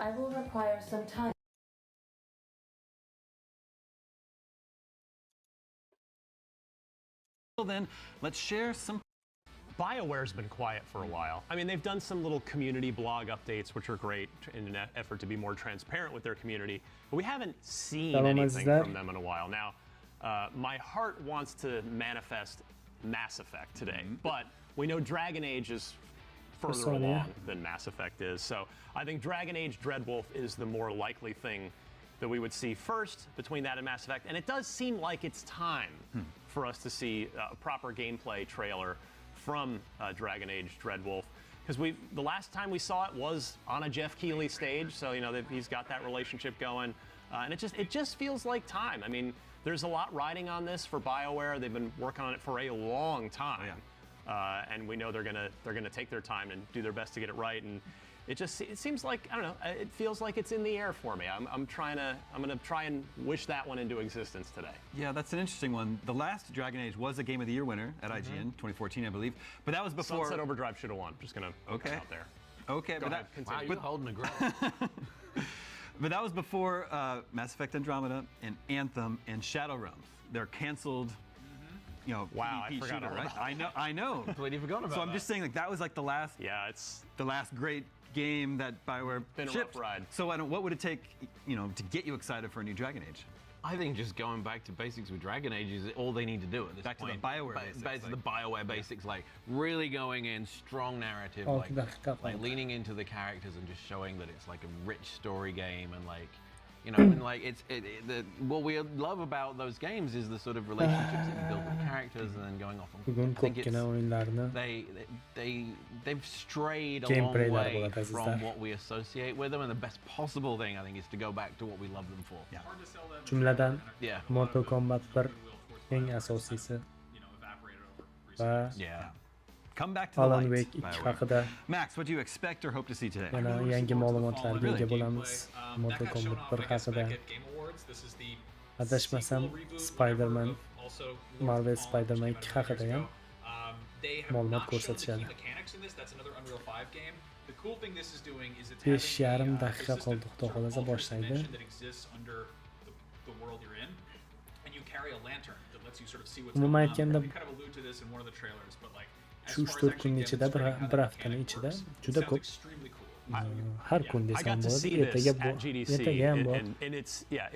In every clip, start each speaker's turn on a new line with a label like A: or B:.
A: I will require some time.
B: Then let's share some.
C: BioWare's been quiet for a while. I mean, they've done some little community blog updates, which are great in an effort to be more transparent with their community, but we haven't seen anything from them in a while. Now, my heart wants to manifest Mass Effect today, but we know Dragon Age is further along than Mass Effect is, so I think Dragon Age Dreadwolf is the more likely thing that we would see first between that and Mass Effect, and it does seem like it's time for us to see a proper gameplay trailer from Dragon Age Dreadwolf, because the last time we saw it was on a Jeff Keighley stage, so you know he's got that relationship going, and it just feels like time. I mean, there's a lot riding on this for BioWare. They've been working on it for a long time, and we know they're gonna take their time and do their best to get it right. And it seems like, I don't know, it feels like it's in the air for me. I'm gonna try and wish that one into existence today.
B: Yeah, that's an interesting one. The last Dragon Age was a Game of the Year winner at IGN 2014, I believe, but that was before.
C: Sunset Overdrive should have won. Just gonna put that out there.
B: Okay,
C: Go
B: but
C: ahead,
D: wow, you're holding a grudge.
B: But that was before Mass Effect Andromeda and Anthem and Shadow Realms. They're canceled. You know,
C: wow,
B: PvP
C: I forgot
B: shooter,
C: all
B: right?
C: about
B: I know.
D: Completely forgot about that.
B: So I'm just saying, like, that was like the last.
C: Yeah, it's
B: the last great game that BioWare
C: been a
B: shipped.
C: rough ride.
B: So what would it take, you know, to get you excited for a new Dragon Age?
D: I think just going back to basics with Dragon Age is all they need to do at this point.
B: Back to the BioWare basics.
D: Back to the BioWare basics, like really going in, strong narrative, like leaning into the characters and just showing that it's like a rich story game, and like, you know, and like what we love about those games is the sort of relationships that you build with characters and then going off on.
E: BUGUN
D: I think
E: KUTYOTGAN oyunlarını
D: they've strayed a long
E: gameplay'ler
D: way
E: burada
D: from
E: sizler.
D: what we associate with them, and the best possible thing I think is to go back to what we love them for.
B: Yeah.
E: Jumladan
D: Yeah.
E: Mortal Kombat 1 eng asosiysi va
B: Come back to the
E: Alan
B: light.
E: Wake 2 haqida
B: Max, what do you expect or hope to see today?
E: yana yangi ma'lumotlarga ega bo'lamiz. Mortal Kombat 1 haqida. Adashmasam Spider-Man, Marvel Spider-Man 2 haqida ham ma'lumot ko'rsatishadi. 5,5 daqiqa qoldi, xudo xohlasa boshlaydi. Umuman aytganda shu 3-4 kun ichida, bir haftaning ichida juda ko'p. Har kun desam bo'ladi, ertaga ham bor,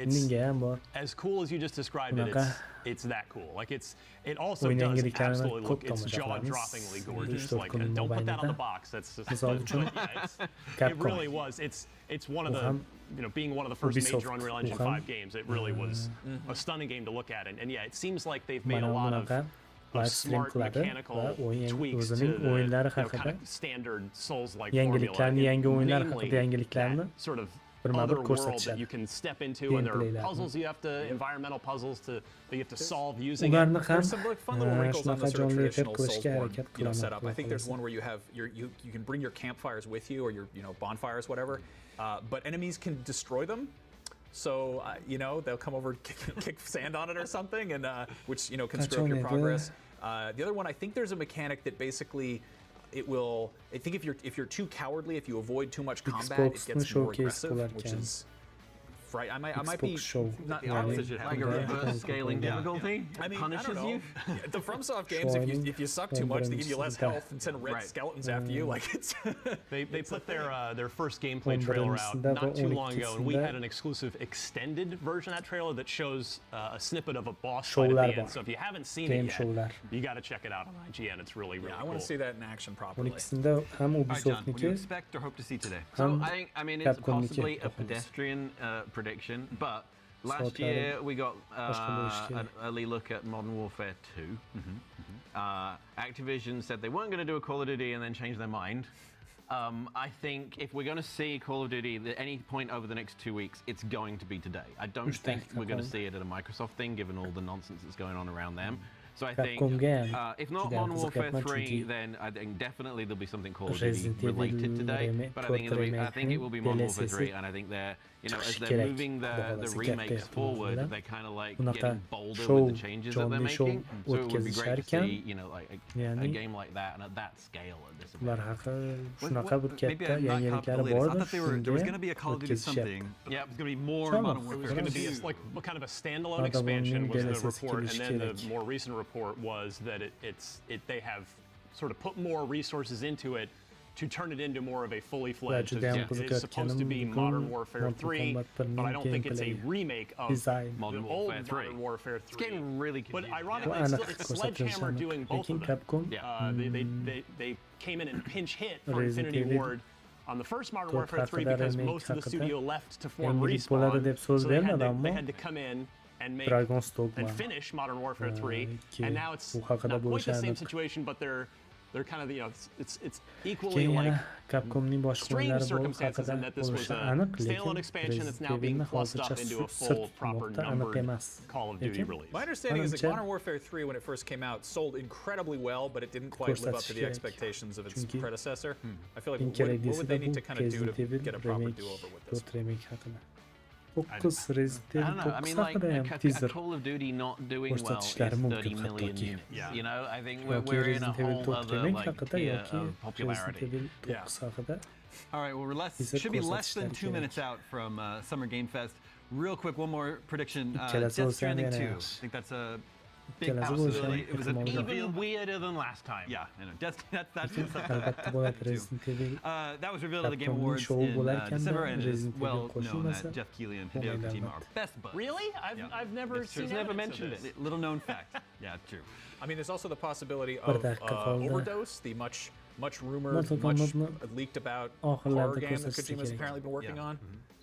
E: indinga ham bor.
C: As cool as you just described it, it's that cool. Like it also
E: O'yin
C: does
E: yangiliklarini
C: absolutely
E: ko'p
C: look, it's
E: tomosha qilamiz.
C: jaw-droppingly gorgeous.
E: 3-4
C: Like,
E: kun
C: don't put that on the
E: mobaynida.
C: box. That's just,
E: Misol uchun
C: it really was. It's one of the, you know, being one of the first major Unreal Engine 5 games, it really was a stunning game to look at. And yeah, it seems like they've made a lot of
E: livestream
C: smart
E: qiladi va
C: mechanical
E: o'yin
C: tweaks to
E: o'zining
C: the,
E: o'yinlari
C: you know, kind
E: haqida
C: of standard Souls-like
E: yangiliklarni,
C: formula.
E: yangi o'yinlar
C: Namely,
E: haqida yangiliklarni
C: that sort of
E: birma-bir
C: other world that
E: ko'rsatishadi.
C: you can step into, and there are puzzles you have to, environmental puzzles that you have to solve using it.
E: Ularni ham
F: There's some like fun little wrinkles on the
E: shunaqa
F: sort of
E: jonli efir
F: traditional
E: qilishga
F: Soulsborne,
E: harakat
F: setup. I think there's
E: qilaman.
F: one where you have you can bring your campfires with you, or your bonfires, whatever. But enemies can destroy them. So they'll come over, kick sand on it or something, and which can screw up your progress. The other one, I think there's a mechanic that basically it will. I think if you're too cowardly, if you avoid too much combat, it gets more aggressive, which is. Right, I might be not the opposite should
D: like a reverse scaling difficulty.
F: I mean,
D: punishes you.
F: The FromSoft games, if you suck too much, they give you less health and send red skeletons after you. Like it's.
C: They put their first gameplay trailer out not too long ago, and we had an exclusive extended version of that trailer that shows a snippet of a boss fight at the end. So if you haven't seen it yet, you got to check it out on IGN. It's really cool.
F: I want to see that in action properly.
E: 12-sida ham
B: All right, John, what do you
E: Ubisoftniki
B: expect or hope to see today?
D: So I mean, it's possibly a pedestrian prediction, but last year we got an early look at Modern Warfare 2. Activision said they weren't going to do a Call of Duty and then change their mind. I think if we're going to see Call of Duty at any point over the next 2 weeks, it's going to be today. I don't think we're going to see it at a Microsoft thing, given all the nonsense that's going on around them. So I think if not Modern Warfare 3, then I think definitely there'll be something Call of Duty related today. But I think it will be Modern Warfare 3, and I think they're, you know, as they're moving the remakes forward, they're kind of like getting bolder with the changes that they're making. So it would be great to see, you know, like a game like that and at that scale at this event.
B: Maybe I'm not caught the latest. I thought there was going to be a Call of Duty something. Yeah, it was going to be more Modern Warfare.
C: It was going to be like kind of a standalone expansion was the report, and then the more recent report was that they have sort of put more resources into it to turn it into more of a fully fledged. It's supposed to be Modern Warfare 3, but I don't think it's a remake of
D: Modern Warfare 3.
C: Modern Warfare 3.
D: It's getting really confusing.
C: But ironically, it's Sledgehammer doing both of them. They came in and pinch hit for Infinity Ward on the first Modern Warfare 3 because most of the studio left to form Respawn, so they had to come in and make and finish Modern Warfare 3, and now it's not quite the same situation, but they're kind of, you know, it's equally like strange circumstances in that this was a standalone expansion that's now being plussed up into a full, proper numbered Call of Duty release.
F: My understanding is that Modern Warfare 3, when it first came out, sold incredibly well, but it didn't quite live up to the expectations of its predecessor. I feel like what would they need to kind of do to get a proper do-over with this?
D: I don't know. I mean, like a Call of Duty not doing well is 30 million units. You know, I think we're in a whole other like tier of popularity.
F: Yeah.
B: All right, well, should be less than 2 minutes out from Summer Game Fest. Real quick, one more prediction. Death Stranding 2. I think that's a big possibility. It was
D: even weirder than last time.
B: Yeah, I know. That's that was revealed at the Game Awards in December, and it is well known that Jeff Keighley and Hideo Kojima are best buds.
C: Really? I've never seen
B: never mentioned it. Little known fact. Yeah, true.
F: I mean, there's also the possibility of Overdose, the much rumored, much leaked about horror game that Kojima's apparently been working on.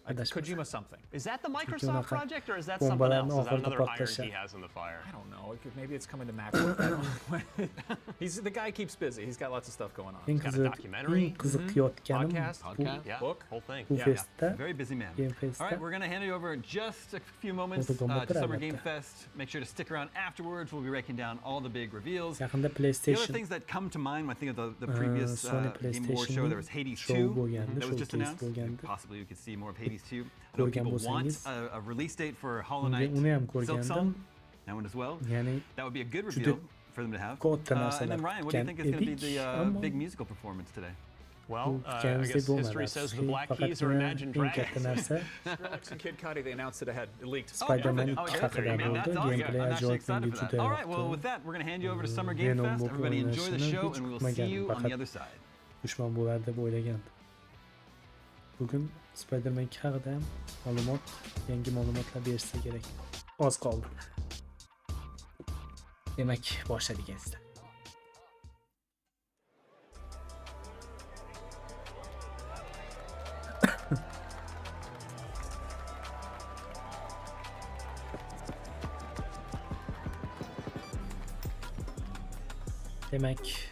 F: Kojima something.
C: Is that the Microsoft project, or is that something else? Is that another iron he has in the fire?
F: I don't know. Maybe it's coming to Mac. The guy keeps busy. He's got lots of stuff going on.
C: He's got a documentary,
F: podcast,
C: book, whole thing.
B: Very busy man. All right, we're going to hand it over in just a few moments to Summer Game Fest. Make sure to stick around afterwards. We'll be breaking down all the big reveals. The other things that come to mind when I think of the previous Game Awards show, there was Hades 2 that was just announced. Possibly you could see more of Hades 2. I know people want a release date for Hollow Knight Silksong, that one as well. That would be a good reveal for them to have. And then Ryan, what do you think is going to be the big musical performance today?
C: Well, I guess history says the Black Keys are Imagine Dragons.
F: Skrillex and Kid Cudi, they announced it ahead. It leaked.
B: Spider-Man All right, well, with that, we're going to hand you over to Summer Game Fest. Everybody enjoy the show, and we will see you on the other side.
E: Düşman bularda böyle geldi. Bugün Spider-Man 2 haqida ma'lumot, yangi ma'lumotlar berishsa kerak. Oz qoldi. Demak, boshladik endi. Demak,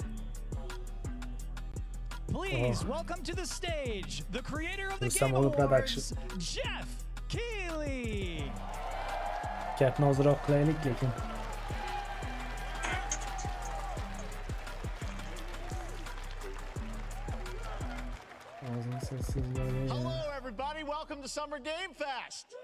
A: please welcome to the stage the creator of the Game Awards, Jeff Keighley.
E: Gapni ozroq qilaylik lekin.
G: Hello everybody, welcome to Summer Game Fest.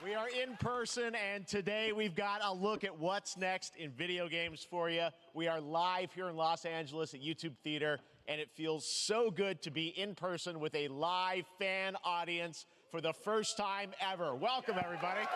G: We are in person, and today we've got a look at what's next in video games for you. We are live here in Los Angeles at YouTube Theater, and it feels so good to be in person with a live fan audience for the first time ever. Welcome, everybody.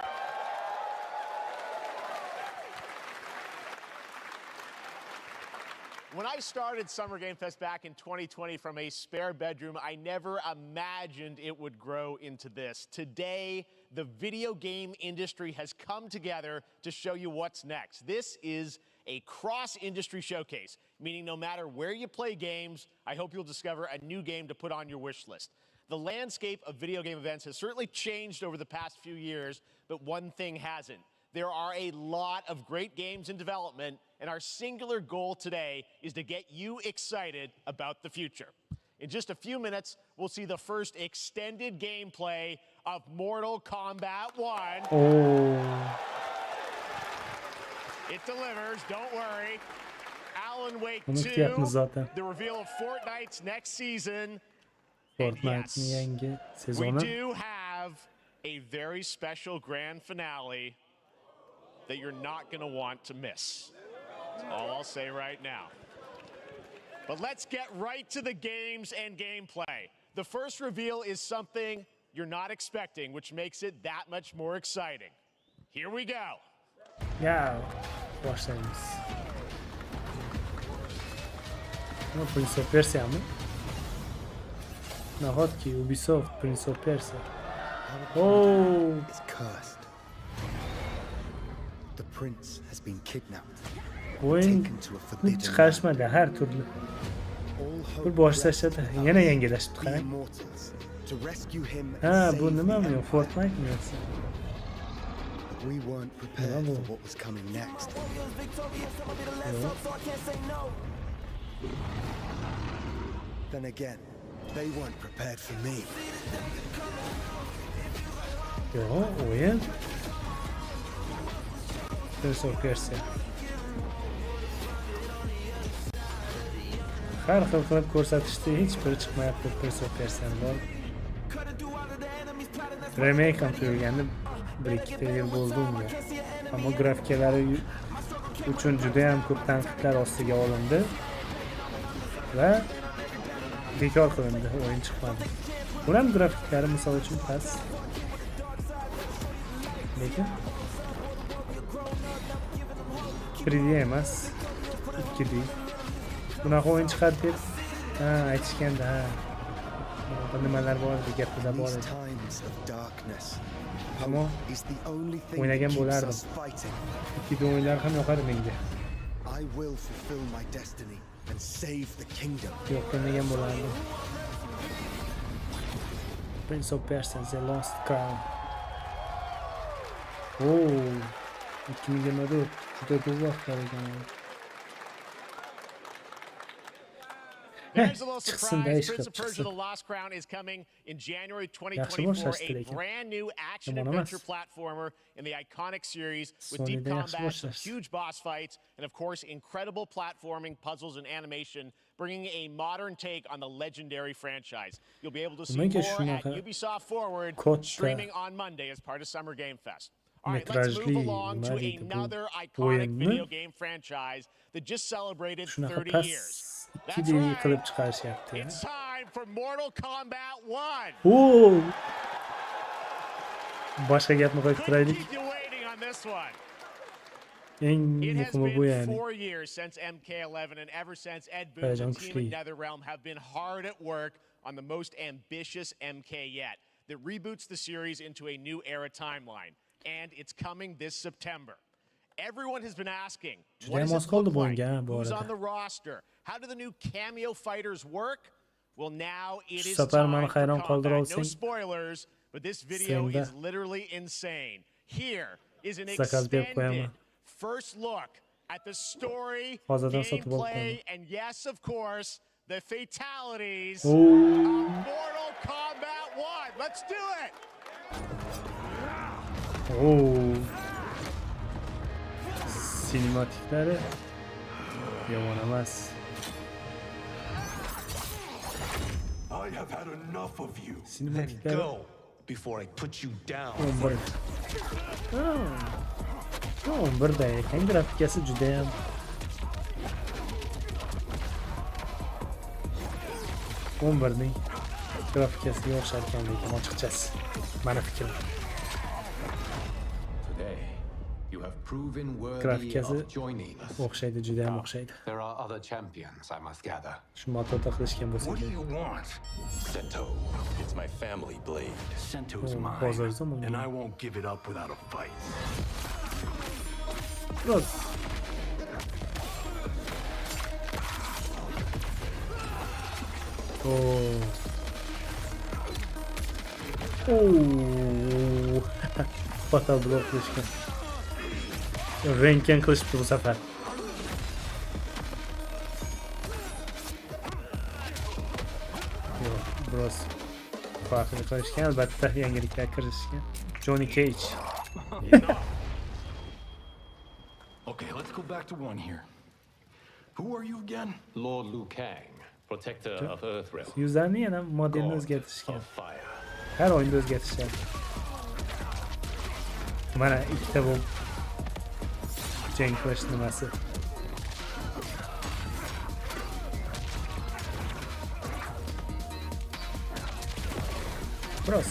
G: When I started Summer Game Fest back in 2020 from a spare bedroom, I never imagined it would grow into this. Today, the video game industry has come together to show you what's next. This is a cross-industry showcase, meaning no matter where you play games, I hope you'll discover a new game to put on your wish list. The landscape of video game events has certainly changed over the past few years, but one thing hasn't. There are a lot of great games in development, and our singular goal today is to get you excited about the future. In just a few minutes, we'll see the first extended gameplay of Mortal Kombat 1.
E: Oo.
G: It delivers, don't worry. Alan Wake
E: Bunu
G: 2,
E: yaptınız zaten.
G: the reveal of Fortnite's next season.
E: Fortnite'ın yeni
G: We
E: sezonu.
G: do have a very special grand finale that you're not going to want to miss. That's all I'll say right now. But let's get right to the games and gameplay. The first reveal is something you're not expecting, which makes it that much more exciting. Here we go.
E: Ya başlayınız. Ama Prince of Persia mı? Nahodki Ubisoft Prince of Persia. Oh.
H: Is cursed. The prince has been kidnapped.
E: Oyun
H: Taken to a forbidden
E: çıkarışmadı her türlü.
H: All
E: Bu
H: hope
E: boşlaştı. Yine yengileşti.
H: the immortals to rescue him and
E: Ha
H: save
E: bu ne
H: the
E: mi?
H: empire.
E: Fortnite mi yoksa?
H: But we weren't prepared for what was coming next. Then again, they weren't prepared for me.
E: Yo oyun. Prince of Persia. Har xil qilib ko'rsatishdi, hech biri chiqmayapti Prince of Persia'ni. Remake ham turilgandi 1-2 yil bo'ldi unga. Ammo grafikalari uchun juda ham ko'p tanqidlar ostiga olindi va bekor qilindi, o'yin chiqmadi. Ular grafiklari misol uchun past. Lekin 3D emas, 2D. Bunaqa o'yin chiqadi deb aytishganda, nimalar bor edi, gapida bor
H: These
E: edi.
H: times of darkness,
E: Ammo
H: is the only thing
E: o'ynagan
H: that keeps
E: bo'lardim.
H: us fighting.
E: 2D o'yinlar ham yoqadi menga.
H: I will fulfill my destiny and save the kingdom.
E: Yo'q qilmagan bo'lardim. Prince of Persia: The Lost Crown. Oh, 2024 juda ko'p vaqt qolgan.
G: There's a little
E: Çıksın,
G: surprise.
E: değiş
G: Prince of
E: çıksın.
G: Persia: The Lost Crown is coming in January
E: Yaxşı
G: 2024.
E: boşlaştı
G: A
E: lekin.
G: brand new action
E: Yaman
G: adventure
E: emas.
G: platformer in the iconic series with
E: Sony'de
G: deep
E: yaxşı
G: combat, some
E: boşlaştı.
G: huge boss fights, and of course incredible platforming, puzzles, and animation, bringing a modern take on the legendary franchise. You'll be able to see
E: Demek ki
G: more at
E: şunaqa
G: Ubisoft Forward,
E: kodda
G: streaming on Monday as part of Summer Game Fest. All right, let's
E: metrajli
G: move along to
E: nima deydi bu
G: another iconic
E: o'yinni
G: video game franchise that just celebrated
E: shunaqa
G: 30
E: past
G: years.
E: 2D qilib chiqarishyapti.
G: It's time for Mortal Kombat 1.
E: Oo! Boshqa gapni qo'yib
G: Couldn't
E: turaylik.
G: keep you waiting on this one.
E: Eng
G: It has
E: muhimi bu
G: been
E: yani.
G: 4 years since MK11, and ever since Ed Boon
E: Hayajon
G: and Team
E: kuchli.
G: NetherRealm have been hard at work on the most ambitious MK yet that reboots the series into a new era timeline. And it's coming this September. Everyone has been asking, what does
E: az
G: it
E: qoldi
G: look
E: bu
G: like?
E: o'yinga, bu
G: Who's
E: arada.
G: on the roster? How do the new cameo fighters work? Well, now it is
E: safar
G: time
E: meni
G: for
E: hayron qoldira
G: combat. No
E: olsang,
G: spoilers, but this video
E: senda
G: is literally insane. Here is an
E: zakaz berib qo'yaman.
G: extended first look at the story,
E: Hozirdan sotib olib
G: gameplay,
E: qo'yaman.
G: and yes, of course, the fatalities
E: Oo!
G: of Mortal Kombat 1. Let's do it!
E: Oo! Sinematiklari yomon emas.
I: I have had enough of you.
E: Sinematiklari
I: Go before I put you down.
E: 11. 11 da ekan, grafikasi juda ham ning grafikasiga o'xshar ekan lekin ochiqchasi. Mani fikrim.
I: Today, you have proven worthy
E: Grafikasi
I: of joining us.
E: o'xshaydi, juda ham o'xshaydi.
I: There are other champions, I must gather.
E: Shu motorda qilishgan bo'lsa
I: What do
E: kerak.
I: you want? Sento. It's my family blade. Sento's
E: Oh,
I: mine,
E: bozor zamoni.
I: and I won't give it up without a fight.
E: Biroz Oh. Oh. Fatal blok qilishgan. Renken qilishdi bu safar. Yo'q, biroz farklı ko'rishgan, albatta yangiliklar kirishgan. Johnny Cage.
I: Okay, let's go back to one here. Who are you again?
J: Lord Liu Kang, protector of Earthrealm.
E: Yuzlarni yana modelni o'zgartirishgan. Har o'yinda o'zgartirishadi. Mana ikkita bu jang qilish nimasi. Biroz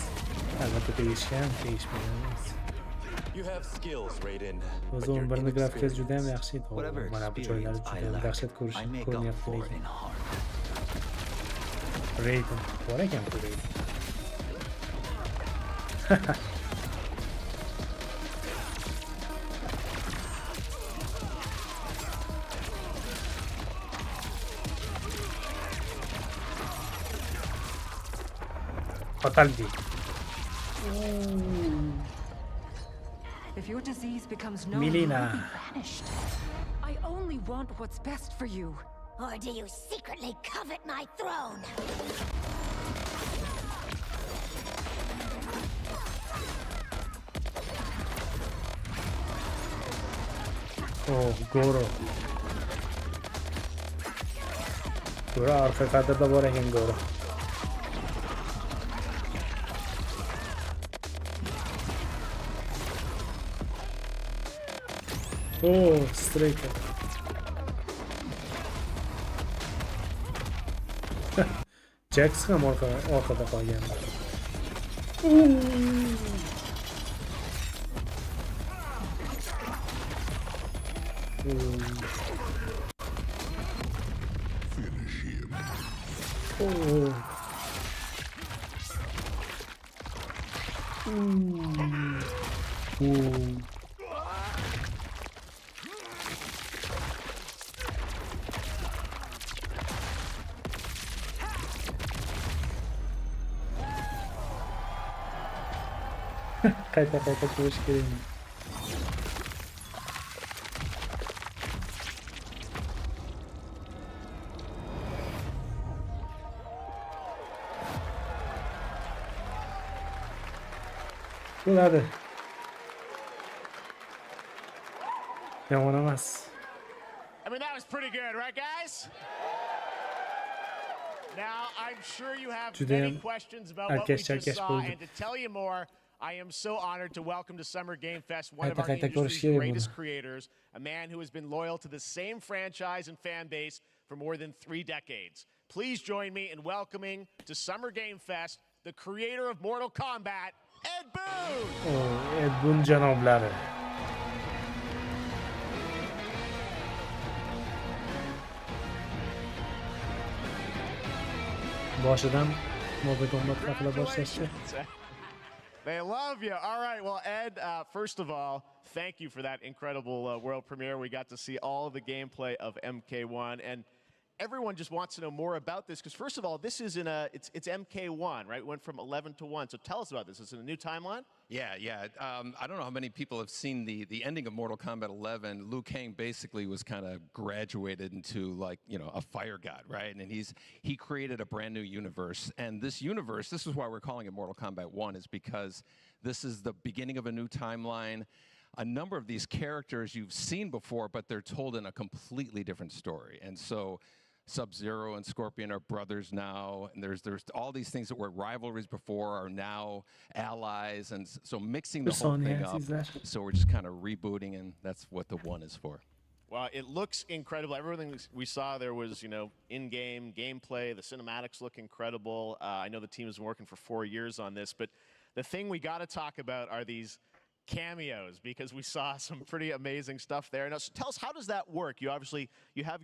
E: albatta tegishgan, tegishmagan.
I: You have skills, Raiden.
E: O'zi 11 grafikasi juda ham yaxshi edi. Mana bu joylari juda ham dahshat ko'rinyapti lekin. Raiden bor ekan bu Raiden. Fatality.
K: If your disease becomes known,
E: Milena.
K: you'll be vanished. I only want what's best for you.
L: Or do you secretly covet my throne?
E: Oh, Goro. Goro arka kadrda bor ekan Goro. Oh, striker. Jax ham orqada qolgan.
I: Finish him.
E: Oh. Qayta ko'rish kerak. Bo'ladi. Yomon emas.
G: I mean, that was pretty good, right, guys? Now, I'm sure you have many questions about what we just saw, and to tell you more, I am so honored to welcome to Summer Game Fest one of our industry's greatest creators, a man who has been loyal to the same franchise and fan base for more than 3 decades. Please join me in welcoming to Summer Game Fest the creator of Mortal Kombat, Ed Boon!
E: Oh, Ed Boon janoblari. Boshidan Mortal Kombat haqida boshlashdi.
G: They love you. All right. Well, Ed, first of all, thank you for that incredible world premiere. We got to see all of the gameplay of MK1, and everyone just wants to know more about this because, first of all, this is it's MK1, right? It went from 11 to 1. So tell us about this. Is it a new timeline?
M: Yeah. I don't know how many people have seen the ending of Mortal Kombat 11. Liu Kang basically was kind of graduated into, like, you know, a fire god, right? And he created a brand new universe. And this universe, this is why we're calling it Mortal Kombat 1, is because this is the beginning of a new timeline. A number of these characters you've seen before, but they're told in a completely different story. And so Sub-Zero and Scorpion are brothers now, and there's all these things that were rivalries before are now allies, and so mixing the whole thing up. So we're just kind of rebooting, and that's what the 1 is for.
G: Well, it looks incredible. Everything we saw there was, you know, in-game gameplay. The cinematics look incredible. I know the team has been working for 4 years on this, but the thing we got to talk about are these cameos, because we saw some pretty amazing stuff there. Now, so tell us, how does that work? You have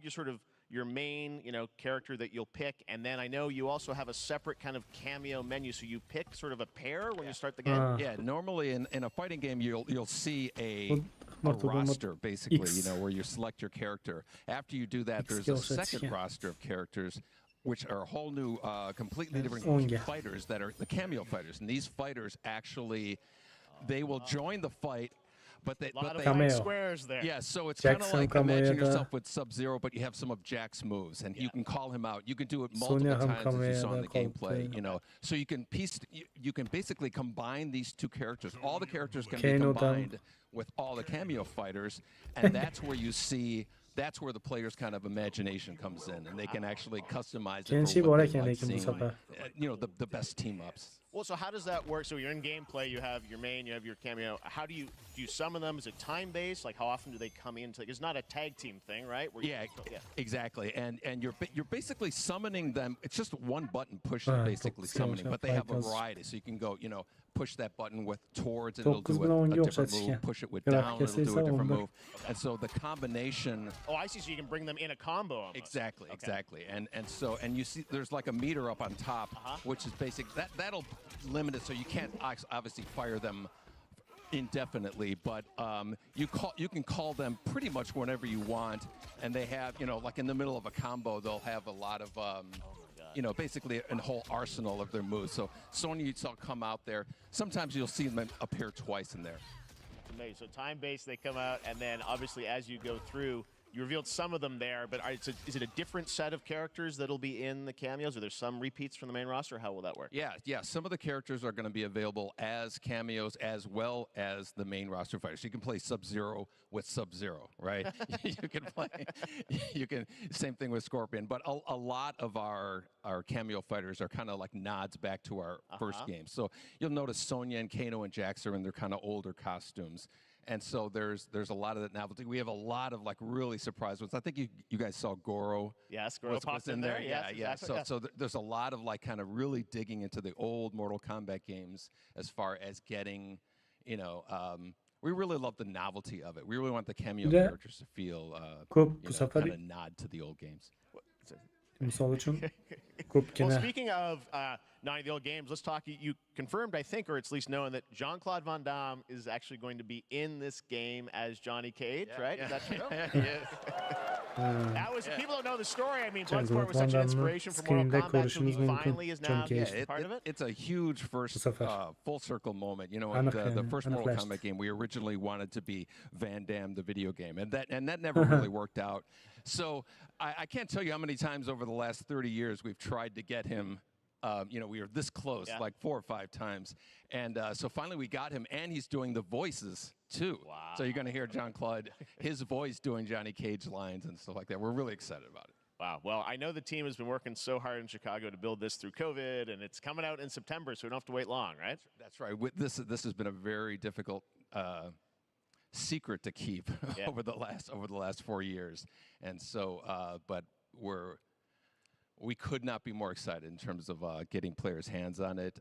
G: your sort of your main, you know, character that you'll pick, and then I know you also have a separate kind of cameo menu, so you pick sort of a pair when you start the game.
M: Yeah, normally in a fighting game you'll see a roster, basically, you know, where you select your character. After you do that, there's a second roster of characters, which are a whole new, completely different fighters that are the cameo fighters, and these fighters actually, they will join the fight, But they,
G: a lot of
E: cameo.
G: squares there.
M: Yeah, so it's kind of
E: Jackson
M: like imagine
E: cameo
M: yourself with Sub-Zero, but you have some of Jack's moves, and you can call him out. You can do it multiple
E: Sonya
M: times as you
E: cameo
M: saw in
E: da
M: the gameplay.
E: kalktı.
M: You know, so you can you can basically combine these two characters. All the characters can be
E: Kano'dan.
M: combined with all the cameo fighters, and that's where you see. That's where the player's kind of imagination comes in, and they can actually customize it
E: Kenshi
M: for
E: bu
M: what
E: ara
M: they like
E: kendeki bu
M: seeing.
E: sefer.
M: You know, the best team ups.
G: Well, so how does that work? So you're in gameplay, you have your main, you have your cameo. How do you summon them? Is it time-based? Like how often do they come in? It's not a tag team thing, right? Where
M: Yeah, exactly. And you're basically summoning them. It's just one button push,
E: Ah,
M: basically
E: çok
M: summoning. But they have a
E: fighters.
M: variety, so you can go, you know, push that button with towards, and it'll
E: Dokuz
M: do
E: bin on
M: a
E: yok
M: different
E: zaten.
M: move. Push it with
E: Grafik
M: down, it'll do
E: ise
M: a different
E: onda.
M: move. And so the combination.
G: Oh, I see. So you can bring them in a combo. Almost.
M: Exactly,
G: Okay.
M: exactly. And you see there's like a meter up on top, which is basic. That'll limit it, so you can't obviously fire them indefinitely, but you can call them pretty much whenever you want, and they have, you know, like in the middle of a combo, they'll have a lot of you know, basically a whole arsenal of their moves. So Sonya, you saw come out there. Sometimes you'll see them appear twice in there.
G: Amazing. So time-based, they come out, and then obviously as you go through, you revealed some of them there, but is it a different set of characters that'll be in the cameos? Are there some repeats from the main roster? How will that work?
M: Yeah. Some of the characters are going to be available as cameos as well as the main roster fighters. So you can play Sub-Zero with Sub-Zero, right? you can same thing with Scorpion. But a lot of our cameo fighters are kind of like nods back to our first game. So you'll notice Sonya and Kano and Jax are in their kind of older costumes. And so there's a lot of that novelty. We have a lot of like really surprise ones. I think you guys saw Goro.
G: Yes, Goro popped in there.
M: Yeah.
G: Exactly.
M: So there's a lot of like kind of really digging into the old Mortal Kombat games as far as getting, you know, we really love the novelty of it. We really want the cameo characters to feel kind of nod to the old games.
E: Misal için
G: Well, speaking of the old games, let's talk. You confirmed, I think, or it's at least known that Jean-Claude Van Damme is actually going to be in this game as Johnny Cage, right? Is that true? That was, people don't know the story. I mean, Bloodsport was such an inspiration for Mortal Kombat, so he finally is now part of it.
M: It's a huge first full circle moment. You know, the first Mortal Kombat game, we originally wanted to be Van Damme, the video game, and that never really worked out. So I can't tell you how many times over the last 30 years we've tried to get him. You know, we were this close, like 4 or 5 times. And so finally we got him, and he's doing the voices too. Wow. So you're going to hear Jean-Claude, his voice doing Johnny Cage lines and stuff like that. We're really excited about it.
G: Wow. Well, I know the team has been working so hard in Chicago to build this through COVID, and it's coming out in September, so we don't have to wait long, right?
M: That's right. This has been a very difficult secret to keep over the last 4 years. And so, but we could not be more excited in terms of getting players' hands on it.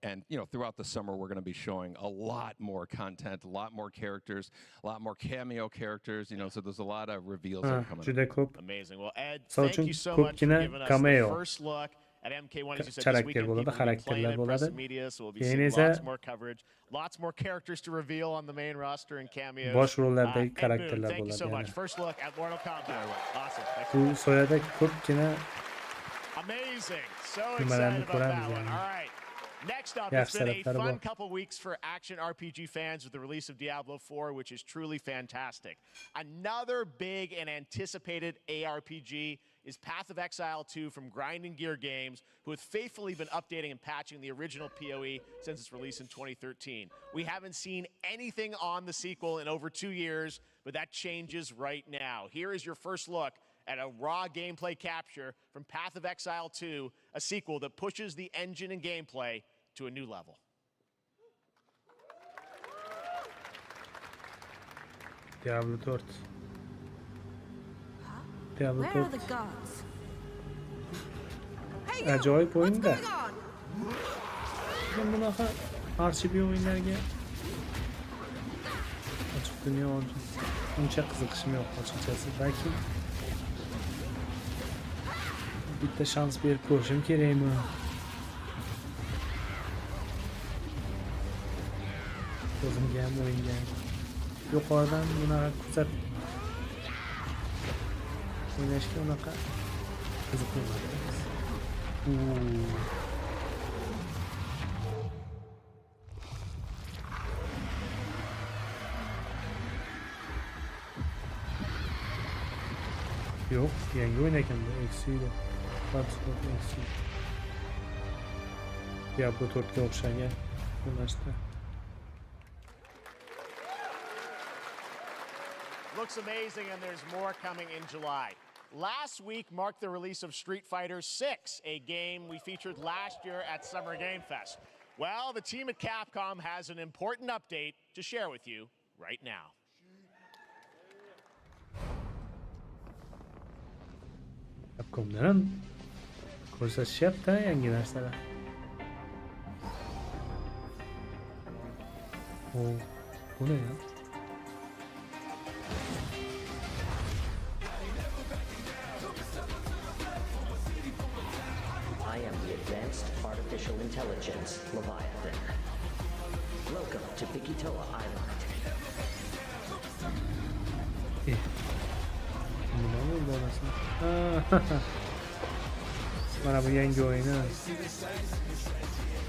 M: And, you know, throughout the summer, we're going to be showing a lot more content, a lot more characters, a lot more cameo characters, you know, so there's a lot of reveals that are coming up.
G: Amazing. Well, Ed, thank you so much for giving us the first look at MK1. As you said, this weekend, people will be playing it, press and media, so we'll be seeing lots more coverage, lots more characters to reveal on the main roster and cameos.
E: Boş rollerdeki karakterler
G: Thank you so
E: yani.
G: much. First look at Mortal Kombat. Awesome.
E: Bu soyada çok yine
G: amazing. So excited about that one. All right. Next up, it's been a fun couple weeks for action RPG fans with the release of Diablo 4, which is truly fantastic. Another big and anticipated ARPG is Path of Exile 2 from Grinding Gear Games, who have faithfully been updating and patching the original PoE since its release in 2013. We haven't seen anything on the sequel in over 2 years, but that changes right now. Here is your first look at a raw gameplay capture from Path of Exile 2, a sequel that pushes the engine and gameplay to a new level.
E: Diablo 4. Diablo 4. Acayip oyun da. Ben bunaqa RCB oyunlarga açık dünya oldu. Uncha qiziqishim yo'q açıkçası. Belki bitta şans berib ko'rishim kerakmi? O'zimga ham o'yinga yuqoridan bunaqa kuzatib o'ynashga unaqa qiziqmayman. Yok, yangi oyun ekan bu, eksiydi. Batsport eksi. Diablo 4'ga o'xshagan bu narsa.
G: Looks amazing, and there's more coming in July. Last week marked the release of Street Fighter VI, a game we featured last year at Summer Game Fest. Well, the team at Capcom has an important update to share with you right now.
E: Capcom'dan ham ko'rsatishyapti yangi narsalar. Bu ne ya?
N: I am the Advanced Artificial Intelligence Leviathan. Welcome to Bikitoa Island.
E: Nima bo'ldi orasida? Mana bu yangi o'yini.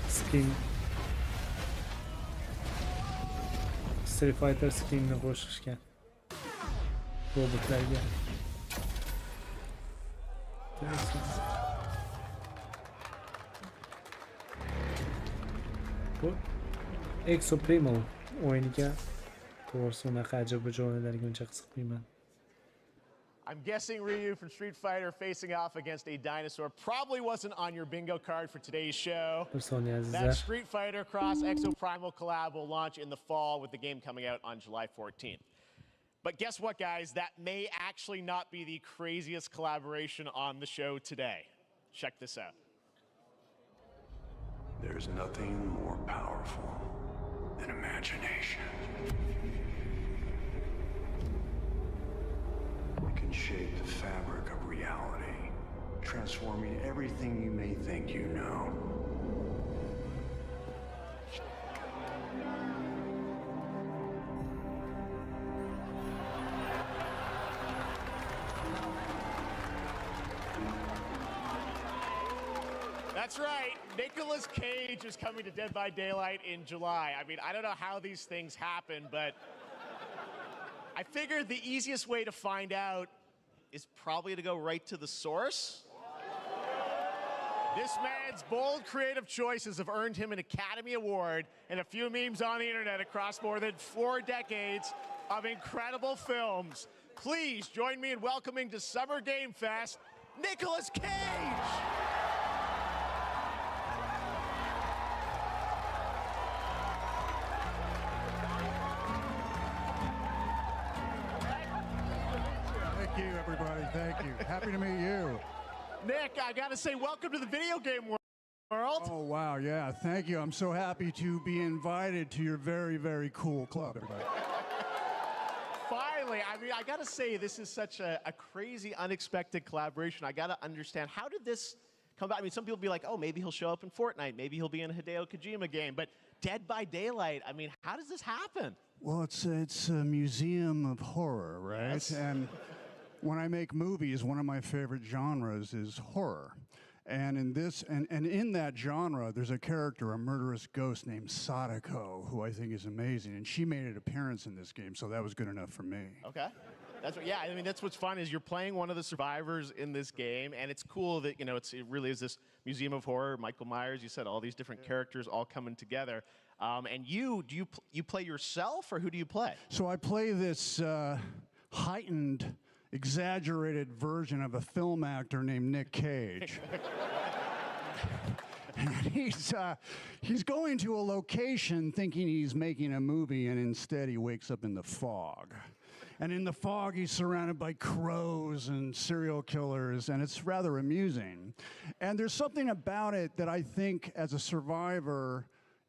E: Skin Street Fighter skinni qo'shishgan. Robotlarga. Bu Exo Primo o'yiniga to'g'risi unaqa ajoyib joylarga uncha qiziqmayman.
G: I'm guessing Ryu from Street Fighter facing off against a dinosaur probably wasn't on your bingo card for today's show. That Street Fighter Cross Exo Primal collab will launch in the fall with the game coming out on July 14th. But guess what, guys? That may actually not be the craziest collaboration on the show today. Check this out.
I: There's nothing more powerful than imagination. It can shape the fabric of reality, transforming everything you may think you know.
G: That's right. Nicolas Cage is coming to Dead by Daylight in July. I mean, I don't know how these things happen, but I figured the easiest way to find out is probably to go right to the source. This man's bold creative choices have earned him an Academy Award and a few memes on the internet across more than 4 decades of incredible films. Please join me in welcoming to Summer Game Fest, Nicolas Cage!
O: Thank you, everybody. Thank you. Happy to meet you.
G: Nick, I gotta say, welcome to the video game world.
O: Oh, wow, yeah. Thank you. I'm so happy to be invited to your very, very cool club, everybody.
G: Finally, I mean, I gotta say, this is such a crazy, unexpected collaboration. I gotta understand, how did this come about? I mean, some people be like, oh, maybe he'll show up in Fortnite. Maybe he'll be in a Hideo Kojima game. But Dead by Daylight, I mean, how does this happen?
O: Well, it's a museum of horror, right?
G: Yes.
O: And when I make movies, one of my favorite genres is horror. And in this, and in that genre, there's a character, a murderous ghost named Sadako, who I think is amazing. And she made an appearance in this game, so that was good enough for me.
G: Okay. That's what, yeah, I mean, that's what's fun is you're playing one of the survivors in this game, and it's cool that, you know, it really is this museum of horror. Michael Myers, you said all these different characters all coming together. And you play yourself, or who do you play? So I play this heightened, exaggerated version of a film actor named Nick Cage. And he's going to a location thinking he's making a movie, and instead he wakes up in the fog. And in the fog, he's surrounded by crows and serial killers, and it's rather amusing. And there's something about it that I think, as a survivor,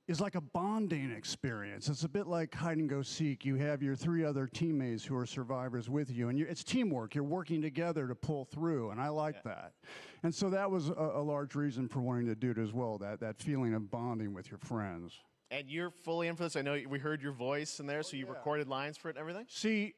G: is like a bonding experience. It's a bit like hide and go seek. You have your 3 other teammates who are survivors with you, and it's teamwork. You're working together to pull through, and I like that. And so that was a large reason for wanting to do it as well, that feeling of bonding with your friends. And you're fully in for this. I know we heard your voice in there, so you recorded lines for it and everything? See,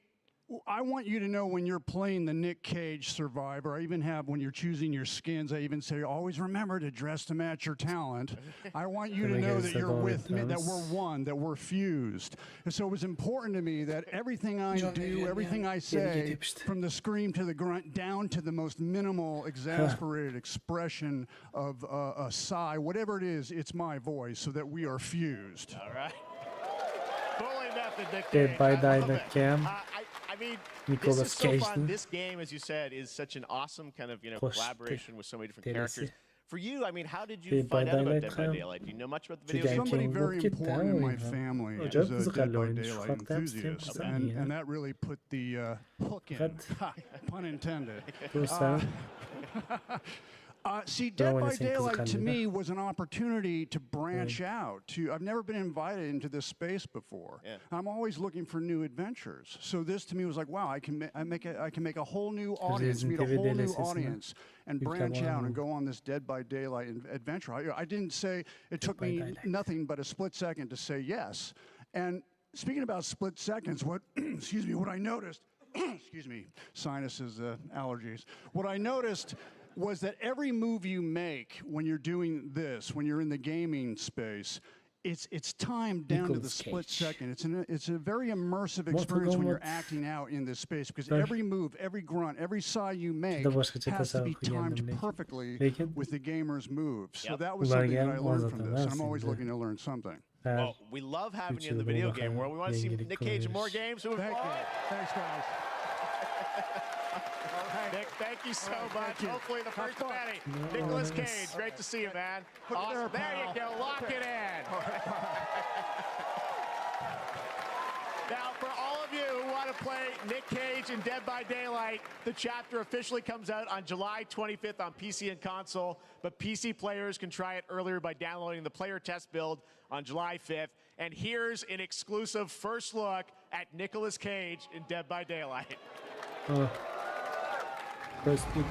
O: I want you to know when you're playing the Nick Cage Survivor, I even have when you're choosing your skins, I even say, always remember to dress to match your talent. I want you to know that you're with me, that we're one, that we're fused. And so it was important to me that everything I do, everything I say, from the scream to the grunt, down to the most minimal, exasperated expression of a sigh, whatever it is, it's my voice, so that we are fused.
G: All right. Fully method, Nick
E: Dead by Daylight Cam.
G: I mean,
E: Nicolas
G: this is so
E: Cage.
G: fun. This game, as you said, is such an awesome kind of collaboration with so many different characters. For you, I mean, how did you find out about Dead by Daylight? Do you know much about the video game?
O: Somebody very important in my family is a Dead by Daylight enthusiast, and that really put the hook in, pun intended. See, Dead by Daylight to me was an opportunity to branch out. I've never been invited into this space before. Yeah. I'm always looking for new adventures. So this to me was like, wow, I can make a whole new audience, meet a whole new audience, and branch out and go on this Dead by Daylight adventure. I didn't say it took me nothing but a split second to say yes. And speaking about split seconds, what excuse me, what I noticed, excuse me, sinuses, allergies. What I noticed was that every move you make when you're doing this, when you're in the gaming space, it's timed down to the split second. It's a very immersive experience when you're acting out in this space, because every move, every grunt, every sigh you make has to be timed perfectly with the gamer's moves. So that was something that I learned from this, and I'm always looking to learn something.
G: Well, we love having you in the video game world. We want to see Nick Cage in more games. Thank you.
O: Thanks, guys.
G: Nick, thank you so much. Hopefully the first of many. Nicolas Cage, great to see you, man. Awesome. There you go. Lock it in. Now, for all of you who want to play Nick Cage in Dead by Daylight, the chapter officially comes out on July 25th on PC and console, but PC players can try it earlier by downloading the player test build on July 5th. And here's an exclusive first look at Nicolas Cage in Dead by Daylight.
E: First look.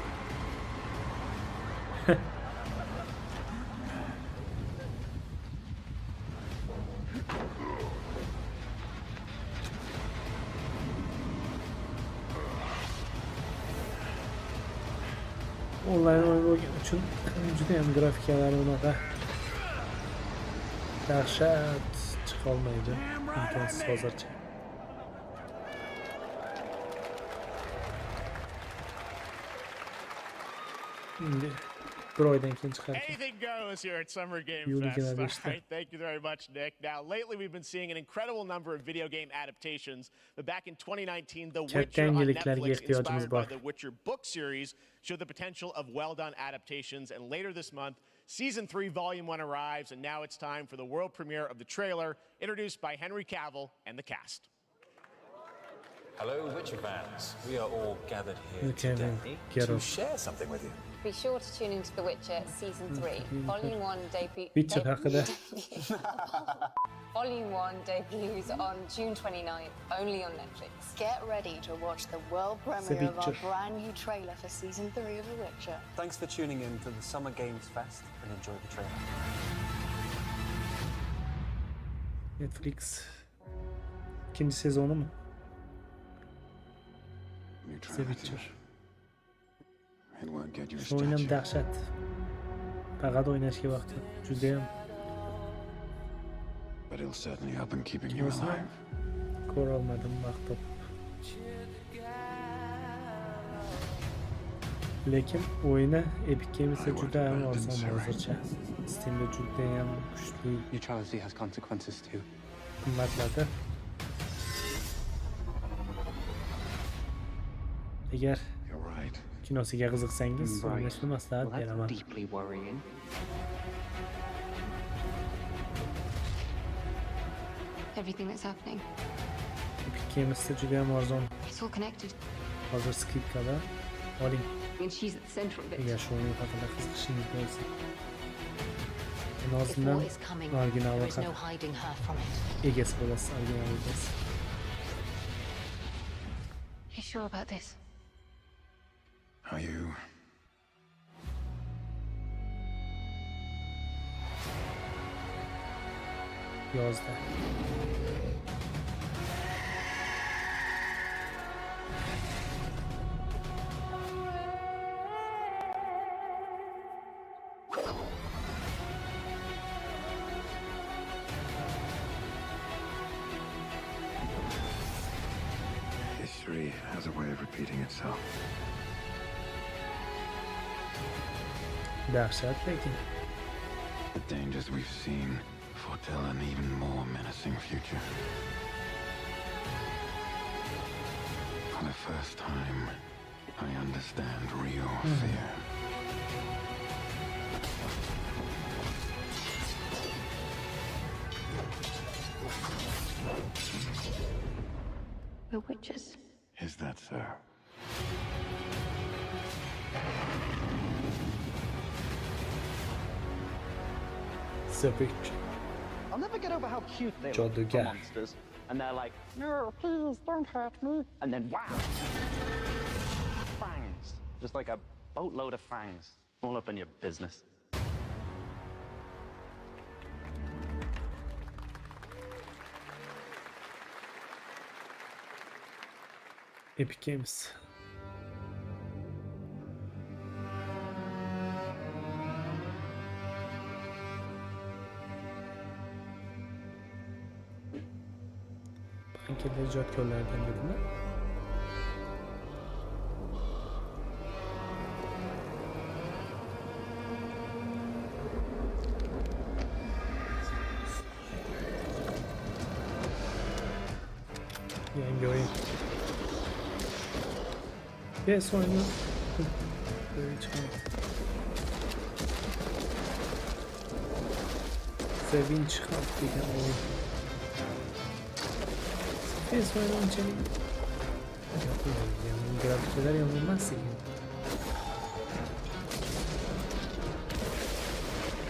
E: Online o'yin uchun juda ham grafikalari unaqa dahshat chiqolmaydi, imkonsiz hozircha.
G: Anything goes here at Summer Game Fest. All right, thank you very much, Nick. Now, lately we've been seeing an incredible number of video game adaptations. But back in 2019, The Witcher on Netflix, inspired by the Witcher book series, showed the potential of well-done adaptations. And later this month, Season 3, Volume 1 arrives, and now it's time for the world premiere of the trailer, introduced by Henry Cavill and the cast.
P: Hello, Witcher fans. We are all gathered here today to share something with you.
Q: Be sure to tune into The Witcher Season 3. Volume 1 Volume 1 debuts on June 29th, only on Netflix.
R: Get ready to watch the world premiere of our brand new trailer for Season 3 of The Witcher.
P: Thanks for tuning in to the Summer Games Fest and enjoy the trailer.
E: Netflix ikinci sezonu mu? The Witcher. Şu oyunum dahşat. Faqat o'ynashga vaqt juda ham.
I: But he'll certainly help in keeping you alive.
E: Ko'ra olmadim vaqt topib. Lekin o'yini Epic Games'da juda ham arzon hozircha. Steam'da juda ham kuchli.
S: Neutrality has consequences too.
E: Qimmatladi. Agar kinosiga qiziqsangiz, o'ynashni maslahat beraman.
Q: Everything that's happening.
E: Epic Games'da juda ham arzon.
Q: It's all connected.
E: Hozir skidkada oling.
Q: And she's at the center of it.
E: Agar shu o'yin haqida qiziqishingiz bo'lsa. Nozimdan original egasi bo'lasiz, original egasi.
Q: You sure about this?
I: Are you?
E: Yozda.
I: has a way of repeating itself.
E: Dahshat peki.
I: The dangers we've seen foretell an even more menacing future. For the first time, I understand real fear.
L: We're witches.
I: Is that so?
E: Savage.
T: I'll never get over how cute they look for
E: Cadugar.
T: monsters. And they're like, no, please don't hurt me. And then wow, fangs. Just like a boatload of fangs. All up in your business.
E: Epic Games. Bankada ijodkorlardan dedimi? Yangi oyun. PS oyunu. Böyle çıkmadı. Sevinç çıkart degan oyun. PS oyunun içeriği. Yani grafikler yanılmaz ki.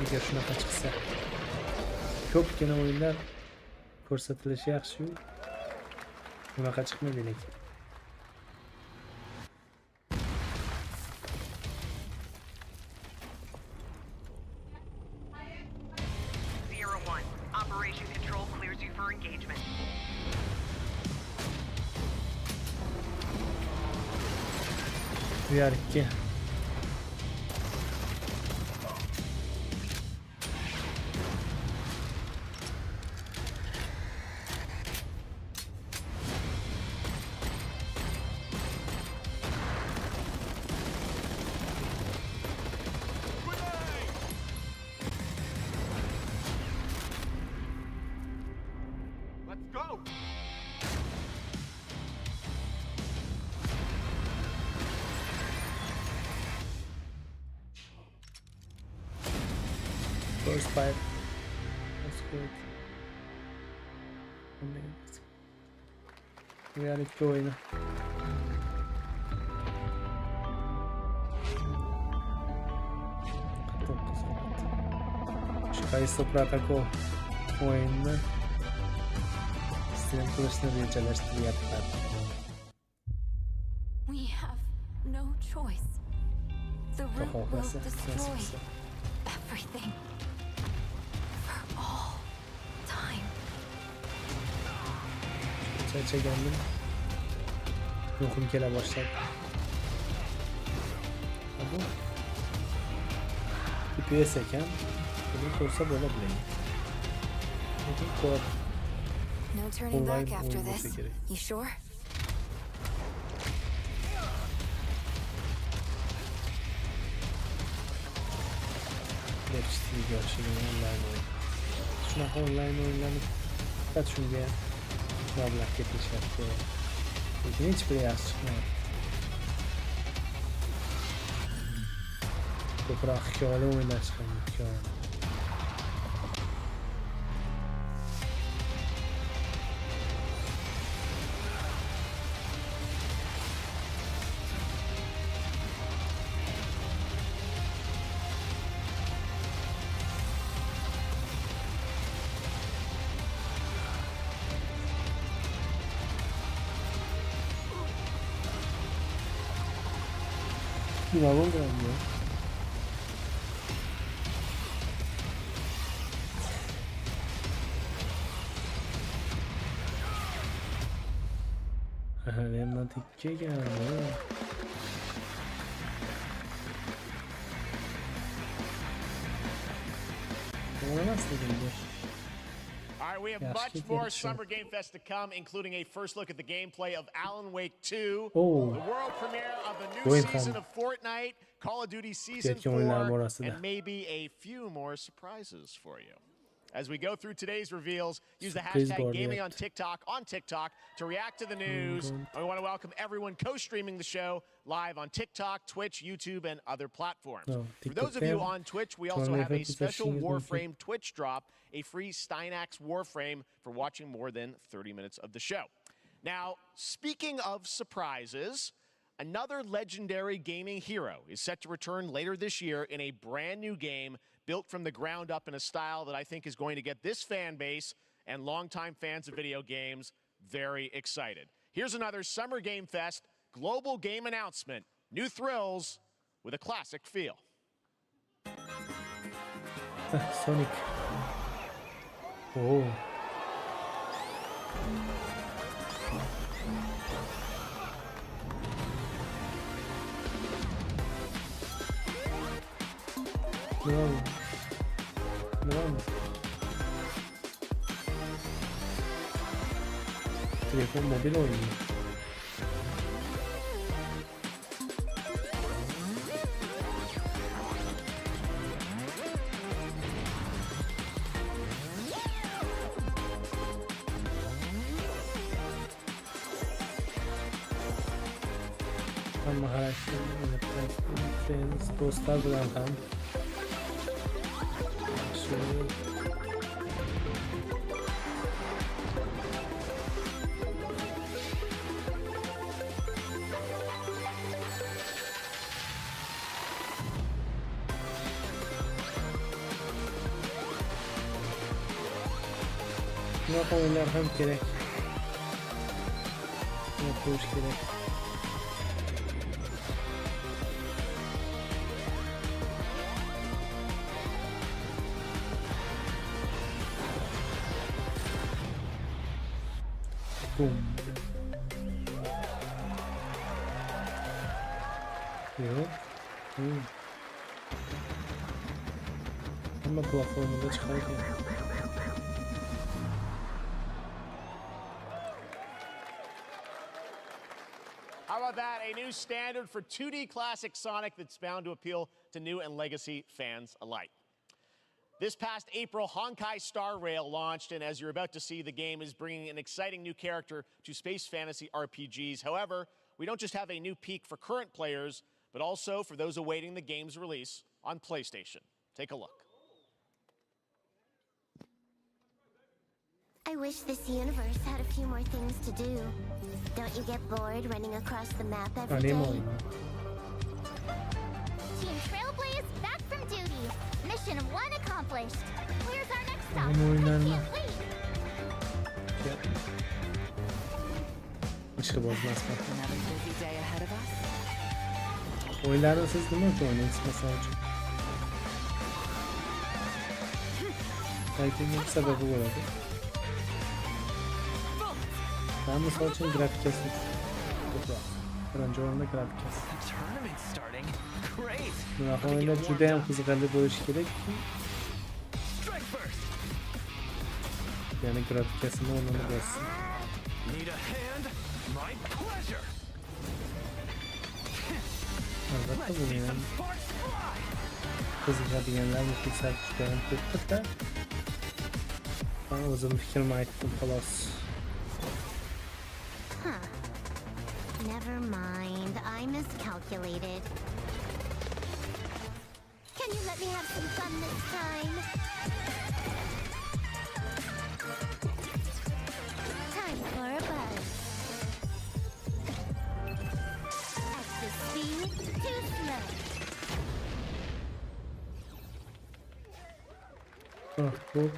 E: Agar shunaqa chiqsa. Ko'pgina o'yinlar ko'rsatilishi yaxshi-yu. Bunaqa chiqmaydi lekin.
U: 01. Operation Control clears you for engagement.
E: VR 2.
U: Let's go!
E: First fight. That's good. Amazing. Reality oyunu. Şu Kayısı Protokol oyununu stream kılıçını recelleştiriyorlar.
K: We have no choice. The root will destroy everything. For all time.
E: Çeçe geldim. Ruhum kele başladı. Bu FPS eken bunu korsa böyle bileyim. Bu kod
K: No turning back after this. You sure?
E: Hepsi gerçekten online oyun. Shunaqa online oyunlarni faqat shunga mablag' ketishyapti. Lekin hech biri yaxshi chiqmayapti. Ko'proq hikoyali o'yinlar chiqadi, hikoyali. Vamos grande. Hem dikkat geldi. Ona nasıl geldi?
G: All right, we have much more Summer Game Fest to come, including a first look at the gameplay of Alan Wake 2, the world premiere of the new season of Fortnite, Call of Duty Season 4, and maybe a few more surprises for you. As we go through today's reveals, use the hashtag gaming on TikTok to react to the news. And we want to welcome everyone co-streaming the show live on TikTok, Twitch, YouTube, and other platforms. For those of you on Twitch, we also have a special Warframe Twitch drop, a free Steinax Warframe for watching more than 30 minutes of the show. Now, speaking of surprises, another legendary gaming hero is set to return later this year in a brand new game built from the ground up in a style that I think is going to get this fan base and longtime fans of video games very excited. Here's another Summer Game Fest global game announcement. New thrills with a classic feel.
E: Sonic. Oh. No. Telefon mobil oyunu. Ama karakterimiz dostlar bırakan. Bu oyunlar hem gerek. Yapılmış gerek. Boom. Yok. Ama platformunda çıkarken.
G: How about that? A new standard for 2D classic Sonic that's bound to appeal to new and legacy fans alike. This past April, Honkai Star Rail launched, and as you're about to see, the game is bringing an exciting new character to space fantasy RPGs. However, we don't just have a new peak for current players, but also for those awaiting the game's release on PlayStation. Take a look.
L: I wish this universe had a few more things to do. Don't you get bored running across the map every day? Team Trailblaze back from duty. Mission 1 accomplished. Where's our next stop? I can't wait.
K: Another busy day ahead of us.
E: Oyunlarda siz değil mi oynayın mesela hocam? Belki bir sebebi var abi. Ben mesela için grafik kesin. Önce oyunda grafik kesin. Bu oyunda judayam qiziqarli bo'lishi kerak. Yani grafik kesin o'rnini bossin. Albatta buni ham qiziqadiganlar muxlislar judayam ko'pda. Ben o'zim fikrimni aytdim xolos.
L: Never mind, I miscalculated. Can you let me have some fun this time? Time for a buzz. Extra speed, too slow.
E: Bu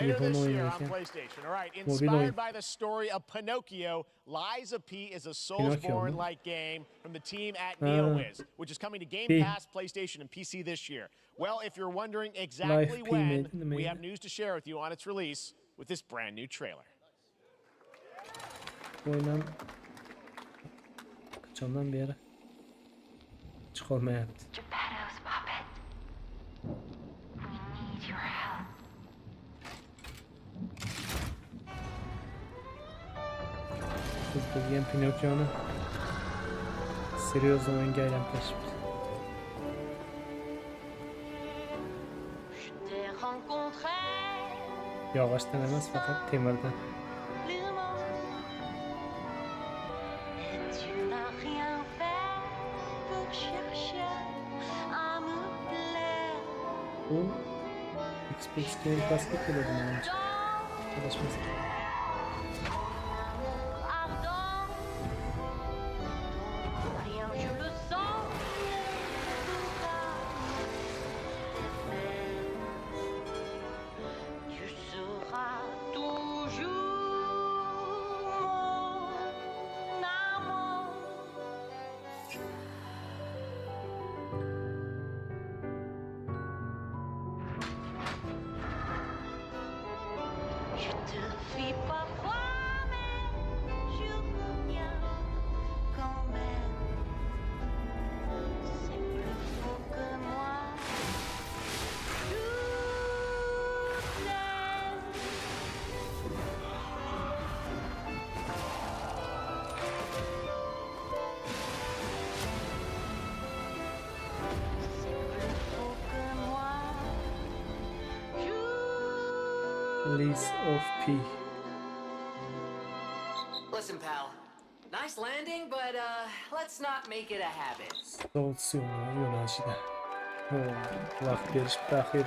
G: Later this year on PlayStation. All right, inspired by the story of Pinocchio, Lies of P is a Soulsborne-like game from the team at NeoWiz, which is coming to Game Pass, PlayStation, and PC this year. Well, if you're wondering exactly when, we have news to share with you on its release with this brand new trailer.
E: Kaçandan bir yere çıkılmayaptı.
L: Geppetto's puppet. We need your help.
E: degan Pinokkioni seryoz o'yinga aylantirishibdi. Yog'ochdan emas, faqat temirdan. Bu Xbox Game Pass'ga keladi menimcha. Adashmasam. Lease of P.
D: Listen, pal. Nice landing, but let's not make it a habit.
E: Solusyona yo'nalishida. Vaqt berish taxir.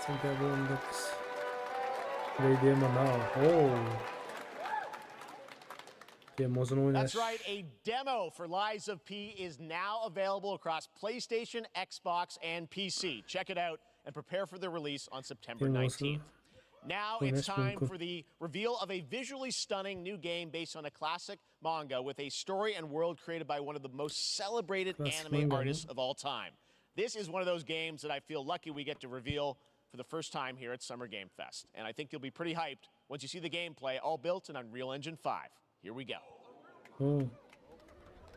E: Sentabr 19. Ready now.
G: That's right, a demo for Lies of P is now available across PlayStation, Xbox, and PC. Check it out and prepare for the release on September 19th. Now it's time for the reveal of a visually stunning new game based on a classic manga with a story and world created by one of the most celebrated anime artists of all time. This is one of those games that I feel lucky we get to reveal for the first time here at Summer Game Fest. And I think you'll be pretty hyped once you see the gameplay, all built in Unreal Engine 5. Here we go.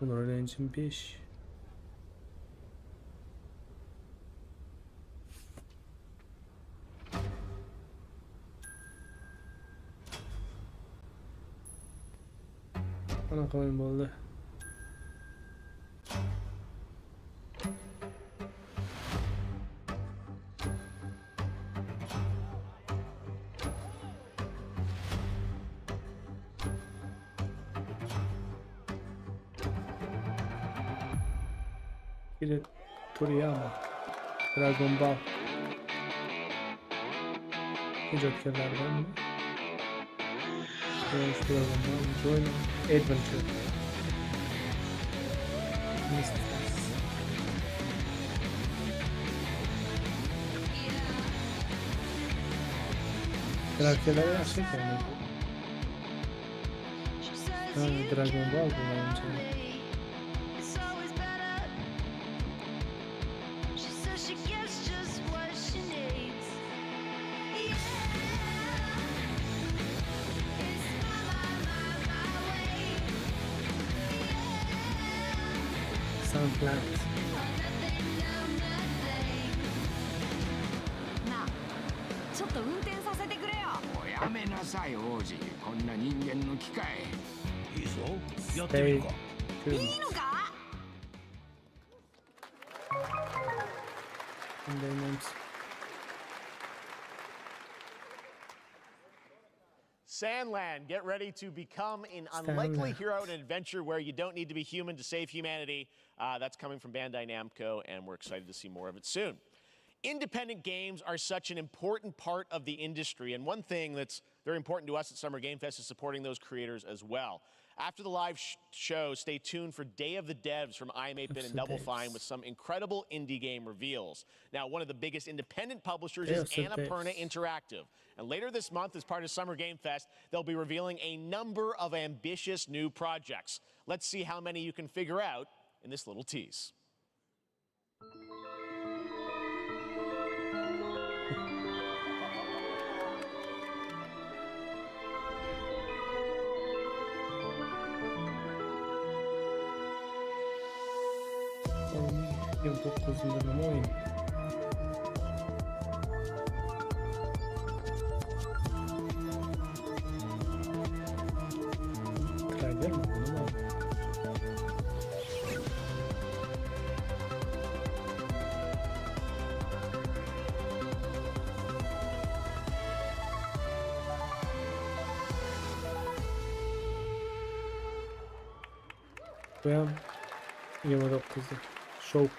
E: Unreal Engine 5. Qanaqa o'yin bo'ldi? Toriyama, Dragon Ball. İcatkarlardan mı? Dragon Ball, Join Adventure. Karakterler yaşlı yani. Dragon Ball bu bence. Soundcloud.
V: なあ、ちょっと運転させてくれよ。
W: おやめなさい王子、こんな人間の機械。いいぞ、やってみるか。
V: いいのか
G: Sandland, get ready to become an unlikely hero in an adventure where you don't need to be human to save humanity. That's coming from Bandai Namco, and we're excited to see more of it soon. Independent games are such an important part of the industry, and one thing that's very important to us at Summer Game Fest is supporting those creators as well. After the live show, stay tuned for Day of the Devs from I'm8bit and Double Fine with some incredible indie game reveals. Now, one of the biggest independent publishers is Annapurna Interactive. And later this month, as part of Summer Game Fest, they'll be revealing a number of ambitious new projects. Let's see how many you can figure out in this little tease.
E: Dragon Bu ham 29'da. Show.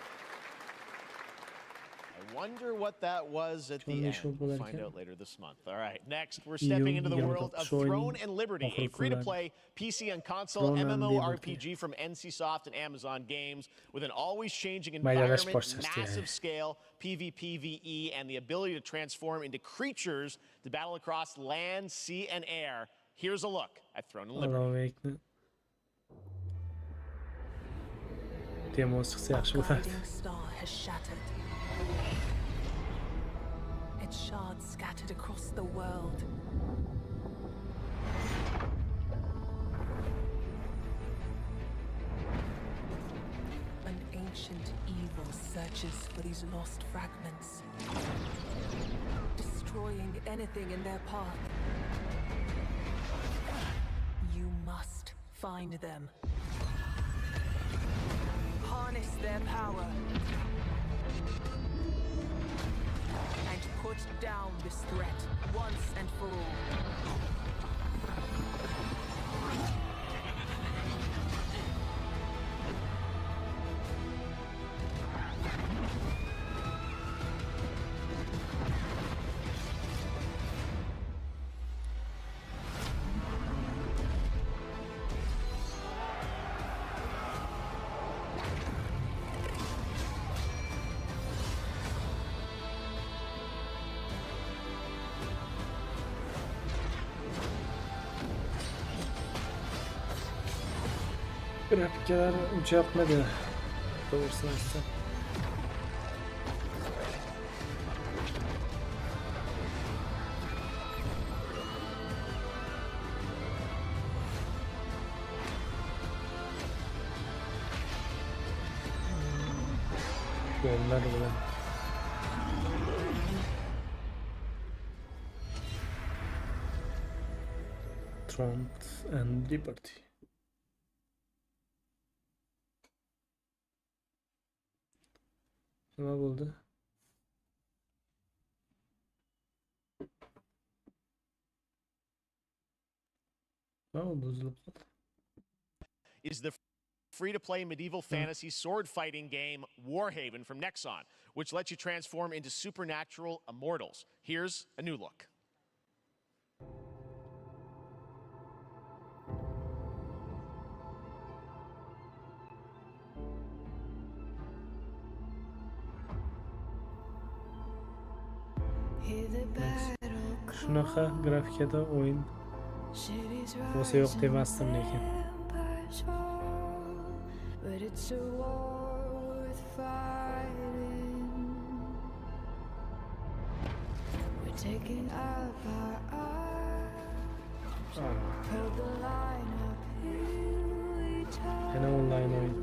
G: I wonder what that was at the end. We'll find out later this month. All right, next we're stepping into the world of Throne and Liberty, a free-to-play PC and console MMORPG from NCSoft and Amazon Games with an always-changing environment, massive scale, PvPvE, and the ability to transform into creatures to battle across land, sea, and air. Here's a look at Throne and Liberty.
B: Star has shattered. Its shards scattered across the world. An ancient evil searches for these lost fragments, destroying anything in their path. You must find them. Harness their power and put down this threat once and for all.
E: Grafikler uç yapmadı. Doğrusunu açsam. Yollar burada. Throne and Liberty. Ne oldu?
G: Is the free-to-play medieval fantasy sword fighting game Warhaven from Nexon, which lets you transform into supernatural immortals. Here's a new look.
E: Shunaqa grafikada o'yin bo'lsa yo'q demasdim lekin. Yana online o'yin.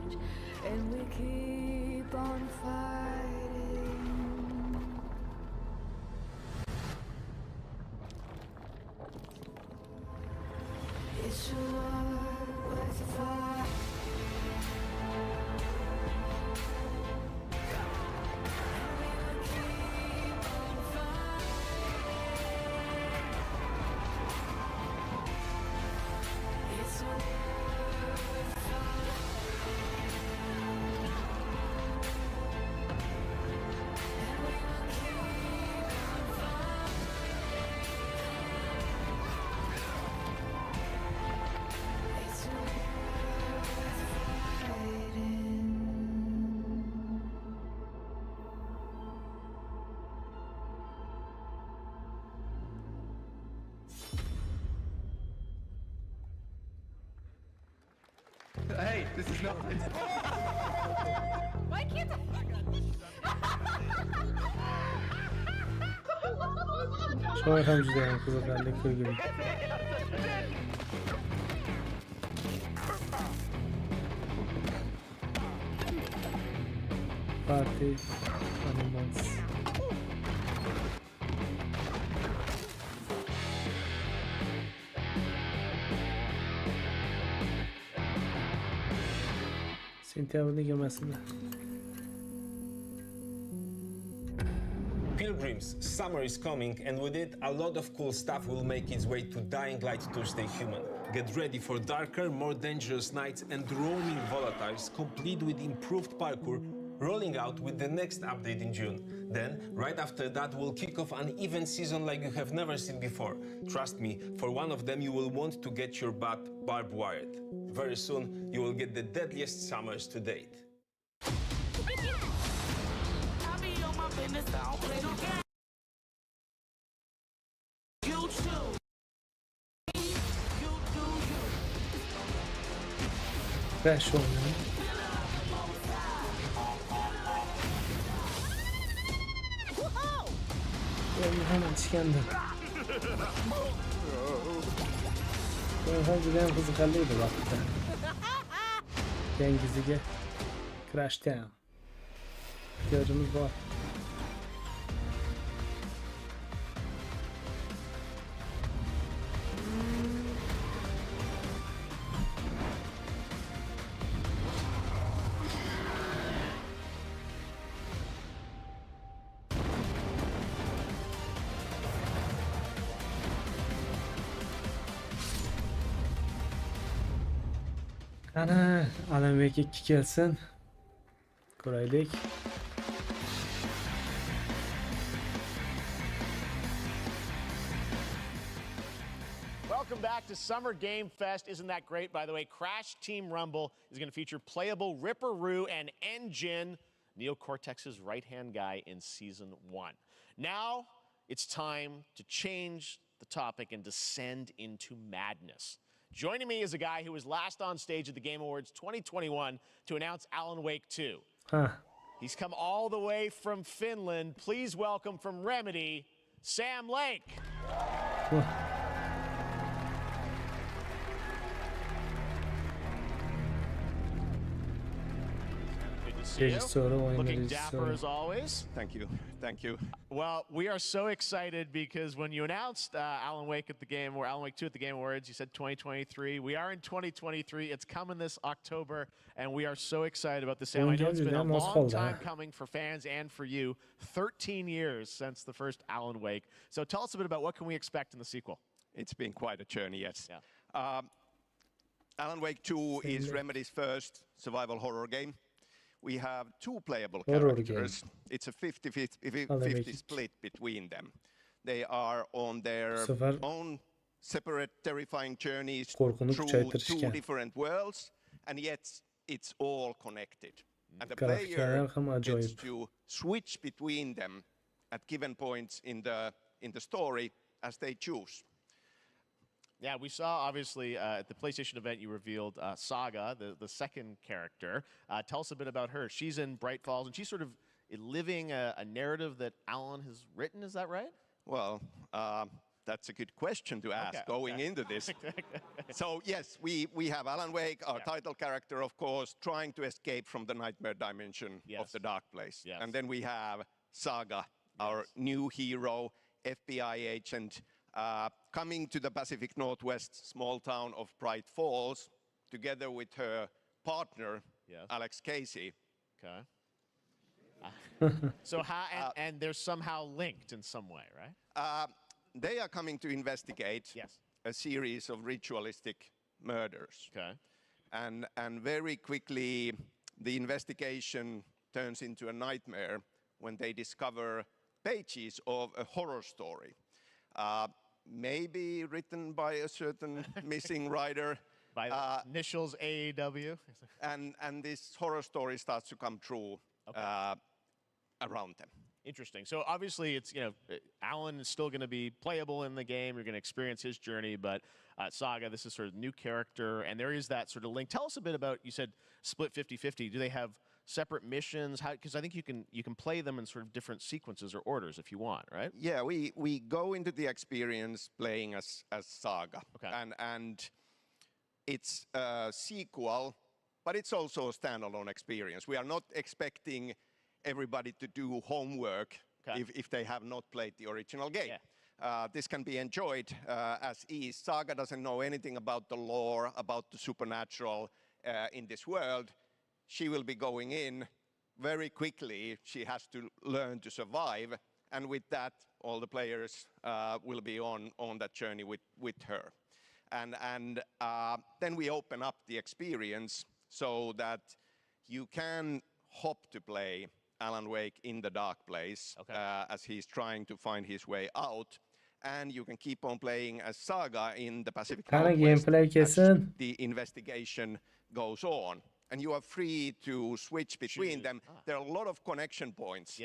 C: Hey, this is not.
V: Why can't
E: Şöyle hem güzel kızlarla koyuyorum. Parti animals. Sentyabr'da girmesinler.
F: Pilgrims, summer is coming, and with it, a lot of cool stuff will make its way to Dying Light Tuesday Human.
A: Get ready for darker, more dangerous nights and roaming volatiles, complete with improved parkour, rolling out with the next update in June. Then, right after that, we'll kick off an event season like you have never seen before. Trust me, for one of them you will want to get your butt barbed wired. Very soon, you will get the deadliest summers to date.
E: Crash oyunu. Hemen çıkandı. Harbiden kızıkallıydı vakti. Dengizige Crash Town. İhtiyacımız var. Ana, Alan Wake 2 gelsin. Kolaylık.
G: Welcome back to Summer Game Fest. Isn't that great? By the way, Crash Team Rumble is going to feature playable Ripperoo and Engine, Neo Cortex's right-hand guy in Season 1. Now, it's time to change the topic and descend into madness. Joining me is a guy who was last on stage at the Game Awards 2021 to announce Alan Wake 2. He's come all the way from Finland. Please welcome from Remedy, Sam Lake. Looking dapper as always.
F: Thank you. Thank you.
G: Well, we are so excited because when you announced Alan Wake at the Game, or Alan Wake 2 at the Game Awards, you said 2023. We are in 2023. It's coming this October, and we are so excited about this. I know it's been a long time coming for fans and for you. 13 years since the first Alan Wake. So tell us a bit about what can we expect in the sequel.
F: It's been quite a journey, yes.
G: Yeah.
F: Alan Wake 2 is Remedy's first survival horror game. We have two playable characters. It's a 50-50 split between them. They are on their own separate terrifying journeys through two different worlds, and yet it's all connected. And the player gets to switch between them at given points in the story as they choose.
G: Yeah, we saw, obviously, at the PlayStation event, you revealed Saga, the second character. Tell us a bit about her. She's in Bright Falls, and she's sort of living a narrative that Alan has written. Is that right?
F: Well, that's a good question to ask going into this. So, yes, we have Alan Wake, our title character, of course, trying to escape from the nightmare dimension of the dark place. And then we have Saga, our new hero, FBI agent, coming to the Pacific Northwest small town of Bright Falls, together with her partner, Alex Casey.
G: Okay. So how, and they're somehow linked in some way, right?
F: They are coming to investigate a series of ritualistic murders.
G: Okay.
F: And very quickly, the investigation turns into a nightmare when they discover pages of a horror story. Maybe written by a certain missing writer.
G: By the initials AEW.
F: And this horror story starts to come true around them.
G: Interesting. So obviously it's, you know, Alan is still going to be playable in the game. You're going to experience his journey, but Saga, this is sort of new character, and there is that sort of link. Tell us a bit about, you said split 50-50. Do they have separate missions? How, because I think you can play them in sort of different sequences or orders if you want, right?
F: Yeah, we go into the experience playing as Saga.
G: Okay.
F: And it's a sequel, but it's also a standalone experience. We are not expecting everybody to do homework if they have not played the original game. This can be enjoyed as is. Saga doesn't know anything about the lore, about the supernatural in this world. She will be going in very quickly. She has to learn to survive. And with that, all the players will be on that journey with her. And then we open up the experience so that you can hop to play Alan Wake in the dark place as he's trying to find his way out. And you can keep on playing as Saga in the Pacific Northwest as the investigation goes on. And you are free to switch between them. There are a lot of connection points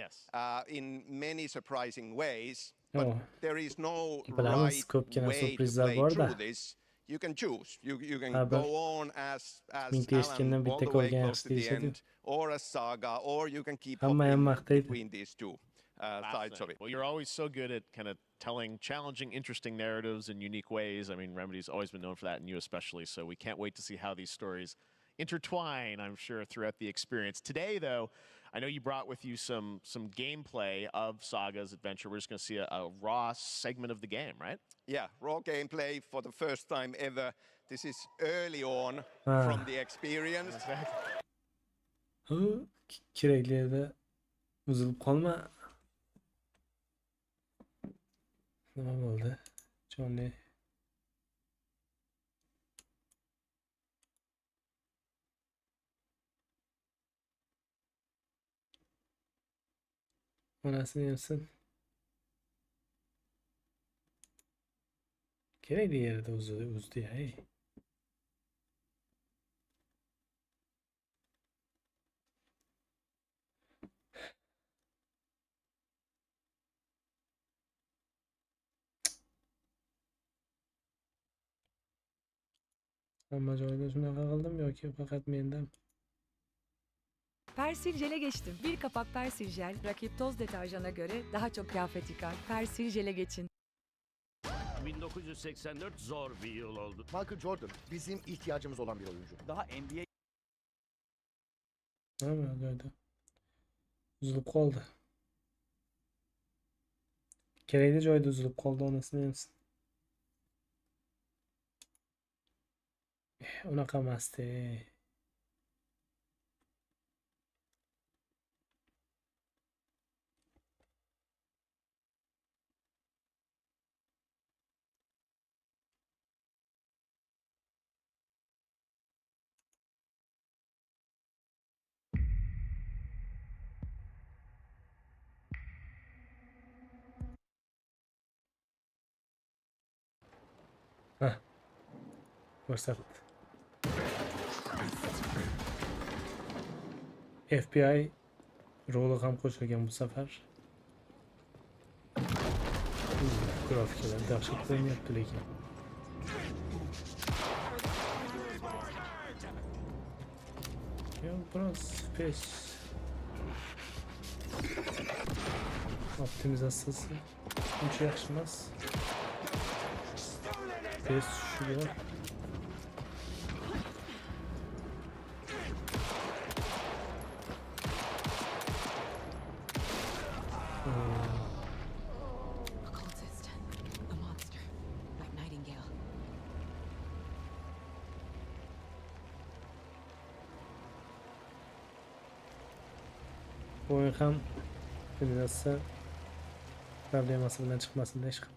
F: in many surprising ways. But there is no right way to play through this. You can choose. You can go on as Alan all the way close to the end, or as Saga, or you can keep hopping between these two sides of it.
G: Well, you're always so good at kind of telling challenging, interesting narratives in unique ways. I mean, Remedy's always been known for that, and you especially. So we can't wait to see how these stories intertwine, I'm sure, throughout the experience. Today, though, I know you brought with you some gameplay of Saga's adventure. We're just going to see a raw segment of the game, right?
F: Yeah, raw gameplay for the first time ever. This is early on from the experience.
E: Kereklerde buzulup kalma. Ne oldu? Johnny. Anasını yesin. Gerekli yerde uzdu ya. Hey. Ama joyda shunaqa qildim yoki faqat mendami?
H: Persil jele geçtim. Bir kapak Persil jel, rakip toz deterjana göre daha çok kıyafet yıkar. Persil jele geçin.
J: 1984 zor bir yıl oldu.
M: Michael Jordan bizim ihtiyacımız olan bir oyuncu. Daha NBA...
E: Ama joyda uzilib qoldi. Kerakli joyda uzilib qoldi, onasini yemsin. Unaqa emasdi. Heh. Fırsat. FBI rolu ham qo'shilgan bu safar. Grafikalar dahshat ko'rinyapti lekin. Ya biroz pes. Optimizatsiyasi uncha yaxshi emas. Pes tushishi. Bu oyun ham optimizatsiya problemasi bilan chiqmasin hech qanday.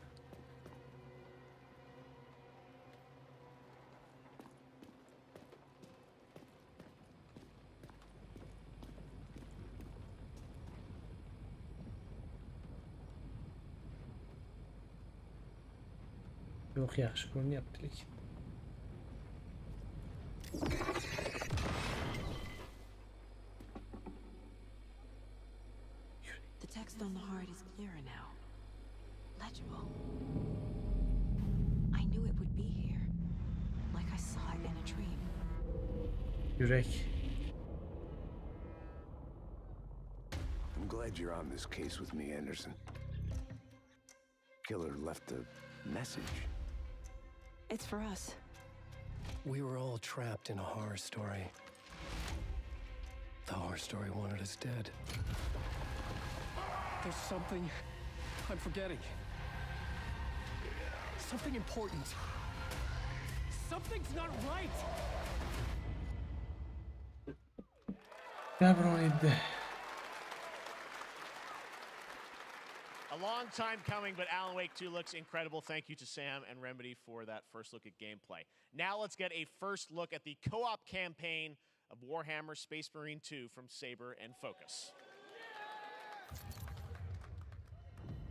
E: Yo'q, yaxshi ko'rinyapti lekin.
X: The text on the heart is clearer now. Legible. I knew it would be here. Like I saw it in a dream.
E: Yürek.
I: I'm glad you're on this case with me, Anderson. Killer left a message.
X: It's for us.
Y: We were all trapped in a horror story. The horror story wanted us dead.
W: There's something I'm forgetting. Something important. Something's not right.
E: Ya bro,
G: Long time coming, but Alan Wake 2 looks incredible. Thank you to Sam and Remedy for that first look at gameplay. Now let's get a first look at the co-op campaign of Warhammer Space Marine 2 from Saber and Focus.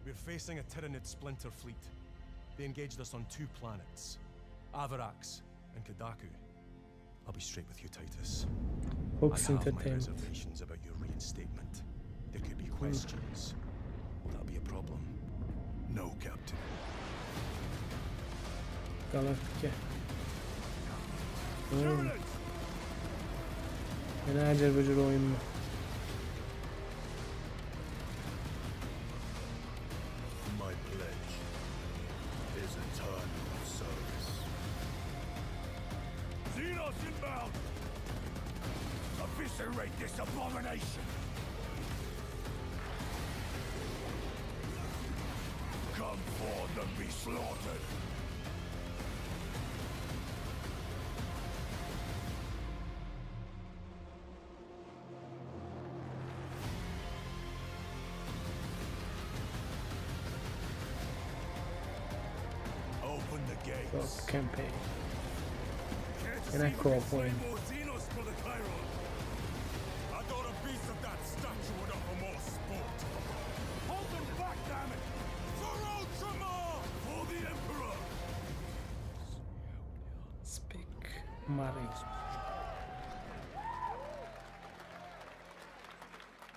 N: We're facing a Tyranid splinter fleet. They engaged us on 2 planets, Avarax and Kadaku. I'll be straight with you, Titus.
E: Focus
N: I have my
E: Entertainment.
N: reservations about your reinstatement. There could be questions. Will that be a problem? No, Captain.
E: Galaktika. Yine acil böcür oyun mu?
I: My pledge is eternal service. Xenos inbound! Eviscerate this abomination! Come forth and be slaughtered! Open the gates.
E: Co-op campaign. Yine co-op oyun.
I: I thought a piece of that statue would offer more sport. Hold them back, damn it! For Ultramar! For the Emperor!
E: Speak Marine.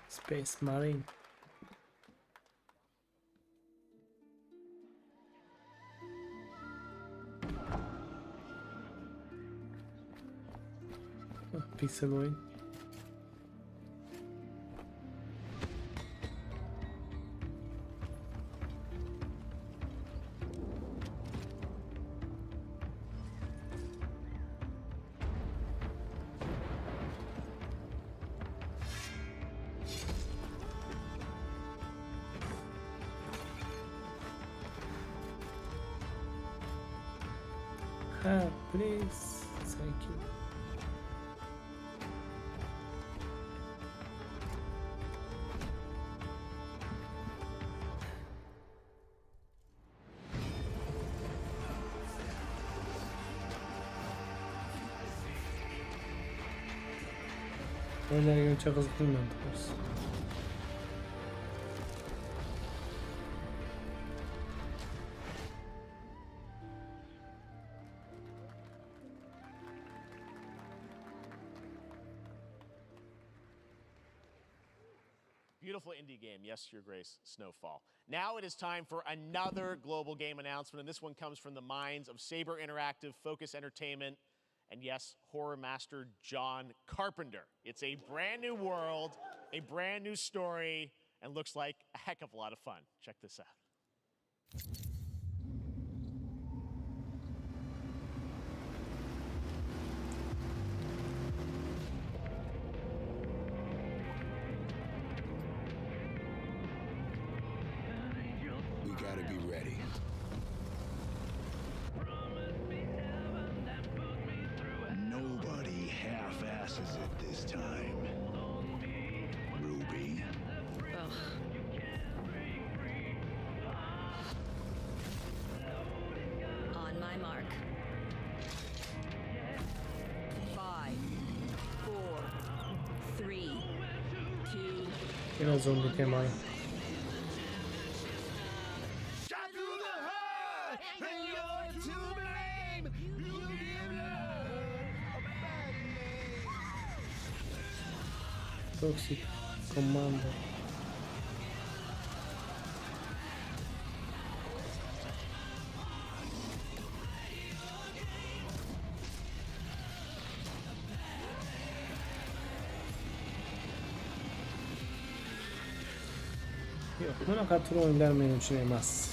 E: Space Marine. Pixel oyun. Please, thank you. Öyle çok hızlı bilmiyoruz.
G: Beautiful indie game, yes, Your Grace, Snowfall. Now it is time for another global game announcement, and this one comes from the minds of Saber Interactive, Focus Entertainment, and yes, horror master John Carpenter. It's a brand new world, a brand new story, and looks like a heck of a lot of fun. Check this out.
W: We gotta be ready.
I: Nobody half-asses it this time. Ruby.
K: On my mark. 5, 4, 3, 2.
E: Yine zombi temalı. Toxic Commander. Yok, buna katır oyunlar benim için emas.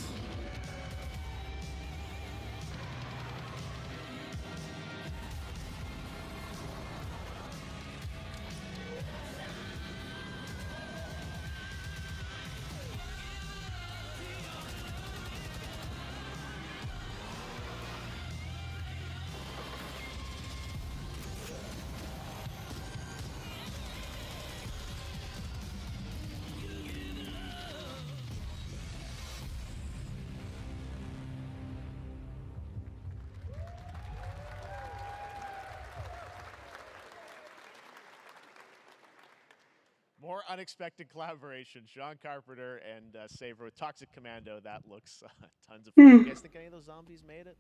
G: More unexpected collaboration. Sean Carpenter and Saber with Toxic Commando. That looks tons of fun. You guys think any of those zombies made it?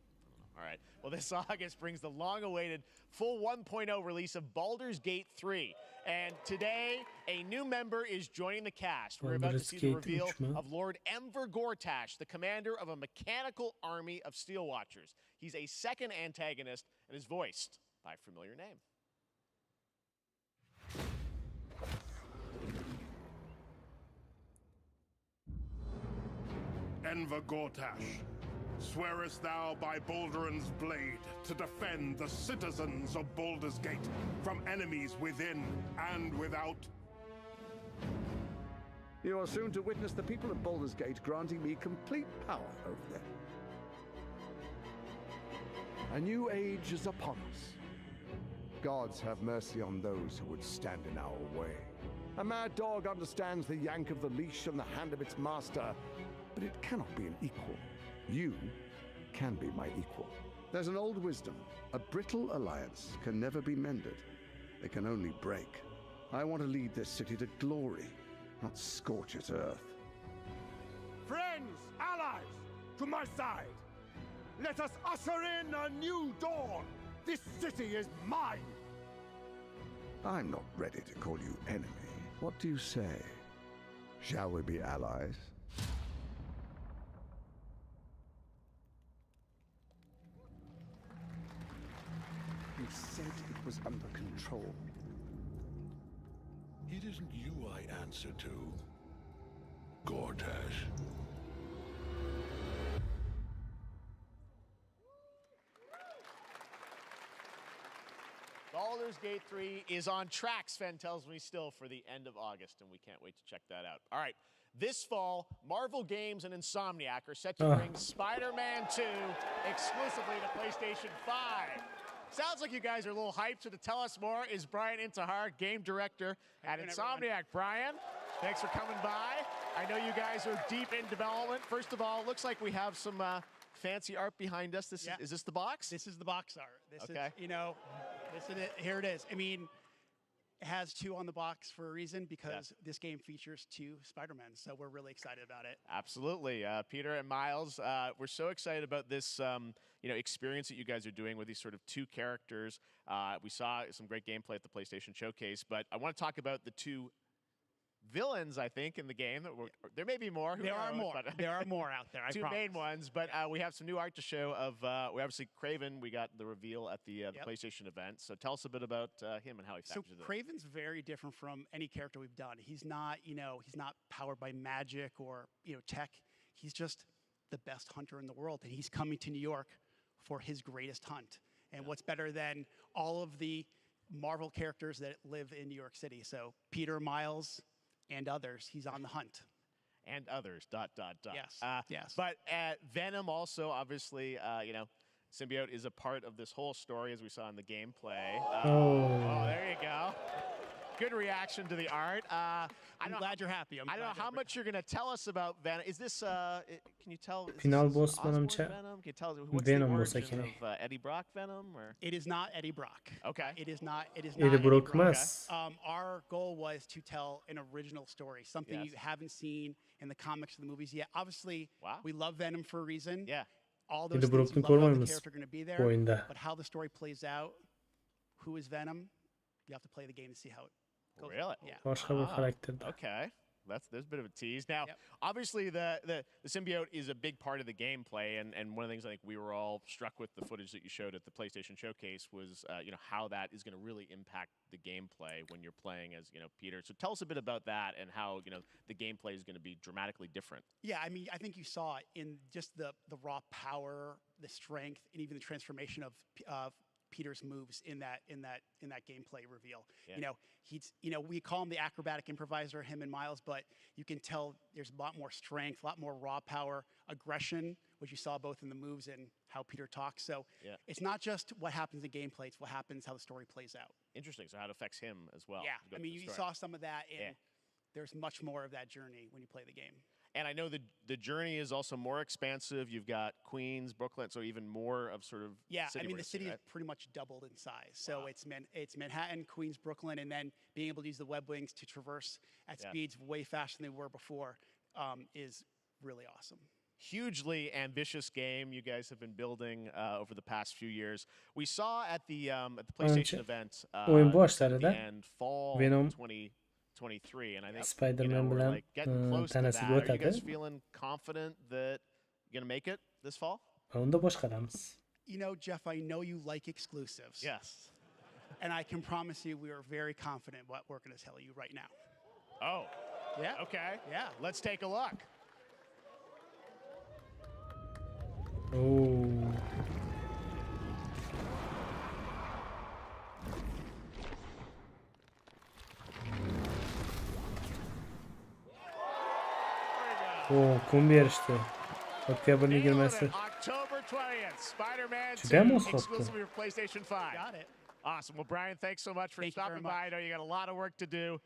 G: All right. Well, this August brings the long-awaited full 1.0 release of Baldur's Gate 3. And today, a new member is joining the cast. We're about to see the reveal of Lord Enver Gortash, the commander of a mechanical army of Steel Watchers. He's a second antagonist and is voiced by a familiar name.
I: Enver Gortash, swearest thou by Balduran's blade to defend the citizens of Baldur's Gate from enemies within and without?
O: You are soon to witness the people of Baldur's Gate granting me complete power over them. A new age is upon us. Gods have mercy on those who would stand in our way. A mad dog understands the yank of the leash and the hand of its master, but it cannot be an equal. You can be my equal. There's an old wisdom. A brittle alliance can never be mended. It can only break. I want to lead this city to glory, not scorch its earth.
I: Friends, allies, to my side. Let us usher in a new dawn. This city is mine.
O: I'm not ready to call you enemy. What do you say? Shall we be allies? You said it was under control.
I: It isn't you I answer to, Gortash.
G: Baldur's Gate 3 is on track, Sven tells me, still for the end of August, and we can't wait to check that out. All right, this fall, Marvel Games and Insomniac are set to bring Spider-Man 2 exclusively to PlayStation 5. Sounds like you guys are a little hyped, so to tell us more is Brian Intihar, game director at Insomniac. Brian, thanks for coming by. I know you guys are deep in development. First of all, it looks like we have some fancy art behind us. Is this the box?
P: This is the box art. This is, you know, this is it. Here it is. I mean, it has 2 on the box for a reason, because this game features 2 Spider-Men, so we're really excited about it.
G: Absolutely. Peter and Miles, we're so excited about this you know, experience that you guys are doing with these sort of 2 characters. We saw some great gameplay at the PlayStation Showcase, but I want to talk about the 2 villains, I think, in the game. There may be more.
P: There are more. There are more out there, I
G: 2
P: promise.
G: main ones, but we have some new art to show of, we obviously, Kraven, we got the reveal at the PlayStation event. So tell us a bit about him and how he factors in.
P: So Kraven's very different from any character we've done. He's not, you know, he's not powered by magic or, you know, tech. He's just the best hunter in the world, and he's coming to New York for his greatest hunt. And what's better than all of the Marvel characters that live in New York City? So Peter, Miles, and others, he's on the hunt.
G: And others, ...
P: Yes, yes.
G: But Venom also, obviously, you know, Symbiote is a part of this whole story, as we saw in the gameplay. Oh, there you go. Good reaction to the art.
P: I'm glad you're happy.
G: I don't know how much you're going to tell us about Venom. Is this, can you tell?
E: Final boss Venom
G: Venom? Can you tell us what's the origin of Eddie Brock Venom? Or?
P: It is not Eddie Brock.
G: Okay.
P: It is not. It is
E: Eddie
P: not
E: Brock.
P: Okay. Our goal was to tell an original story, something you haven't seen in the comics or the movies yet. Obviously, we love Venom for a reason.
G: Yeah.
P: All those
E: Eddie
P: things
E: Brock'un
P: you love about the
E: koymamış
P: character are going to be there.
E: oyunda.
P: But how the story plays out, who is Venom, you have to play the game to see how it goes.
G: Really?
P: Yeah.
E: Başka bir karakterdi.
G: Okay. There's a bit of a tease. Now, obviously, the symbiote is a big part of the gameplay, and one of the things I think we were all struck with the footage that you showed at the PlayStation Showcase was, you know, how that is going to really impact the gameplay when you're playing as, you know, Peter. So tell us a bit about that and how, you know, the gameplay is going to be dramatically different.
P: Yeah, I mean, I think you saw it in just the raw power, the strength, and even the transformation of Peter's moves in that gameplay reveal. Yeah. You know, we call him the acrobatic improviser, him and Miles, but you can tell there's a lot more strength, a lot more raw power, aggression, which you saw both in the moves and how Peter talks. So it's not just what happens in gameplay, it's what happens, how the story plays out.
G: Interesting. So how it affects him as well.
P: Yeah, I mean, you saw some of that, and there's much more of that journey when you play the game.
G: And I know the journey is also more expansive. You've got Queens, Brooklyn, so even more of sort of
P: I mean, the city
G: right?
P: is pretty much doubled in size. So it's Manhattan, Queens, Brooklyn, and then being able to use the web wings to traverse at speeds way faster than they were before is really awesome.
G: Hugely ambitious game you guys have been building over the past few years. We saw at the PlayStation event
E: oyun bu
G: in
E: başlarda
G: the end, fall
E: Venom
G: 2023, and I think
E: Spider-Man
G: we're
E: bilan
G: like getting close to
E: tanasiga
G: that. Are you guys
E: o'tadi.
G: feeling confident that you're gonna make it this fall?
E: Unda boshqaramiz.
P: You know, Jeff, I know you like exclusives.
G: Yes.
P: And I can promise you we are very confident what we're going to tell you right now.
G: Oh.
P: Yeah.
G: Okay.
P: Yeah.
G: Let's take a look.
E: Oh. Oh, kum berishdi. Oktyabr 20-si.
G: October 20th, Spider-Man 2
E: Judayam oz qolibdi.
G: exclusively for PlayStation 5.
P: Got it.
G: Awesome. Well, Brian, thanks so much for stopping by. I know you got a lot of work to do.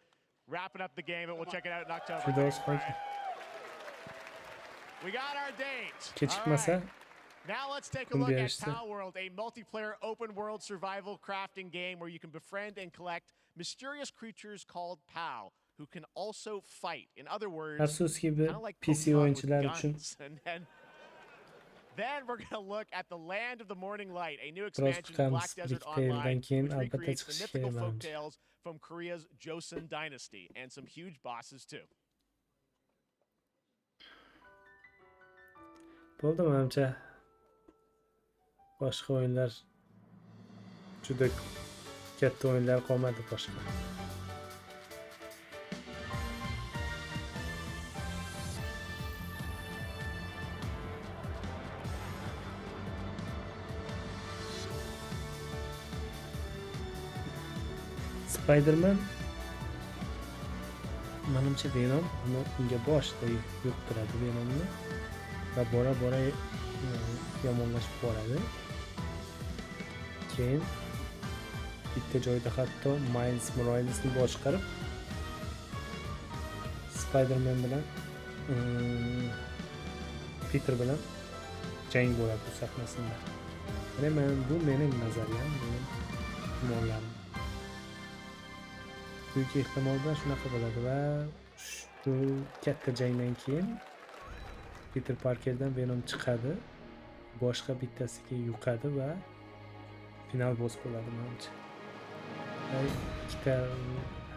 G: Wrapping up the game, but we'll check it out in October.
E: Juda oz qoldi.
G: We got our date.
E: Kechikmasa.
G: Now let's take a
E: kum
G: look at
E: berishdi.
G: Pal World, a multiplayer open world survival crafting game where you can befriend and collect mysterious creatures called Pal, who can also fight. In other words,
E: Afsuski
G: kind of like
E: PC
G: Pokemon with
E: o'yinchilar uchun
G: guns. And then we're going to look at the Land of the Morning Light, a new
E: biroz
G: expansion to Black
E: kutamiz.
G: Desert
E: Bir-ikki yildan
G: Online,
E: keyin
G: which
E: albatta
G: recreates the
E: chiqishi
G: mythical
E: kerak menimcha.
G: folktales from Korea's Joseon Dynasty, and some huge bosses too.
E: Bo'ldi menimcha. Boshqa o'yinlar juda katta o'yinlar qolmadi boshqa. Spider-Man menimcha Venom unga boshida yuqtiradi Venomni va bora yomonlashib boradi. Keyin bitta joyda hatto Miles Moralesni boshqarib Spider-Man bilan Peter bilan jang bo'ladi bu sahnasida. Bu mening nazariyam, mening gumonlarim. Büyük ehtimol bilan shunaqa bo'ladi va shu katta jangdan keyin Peter Parkerdan Venom chiqadi, boshqa bittasiga yuqadi va final boss bo'ladi menimcha. Ikkita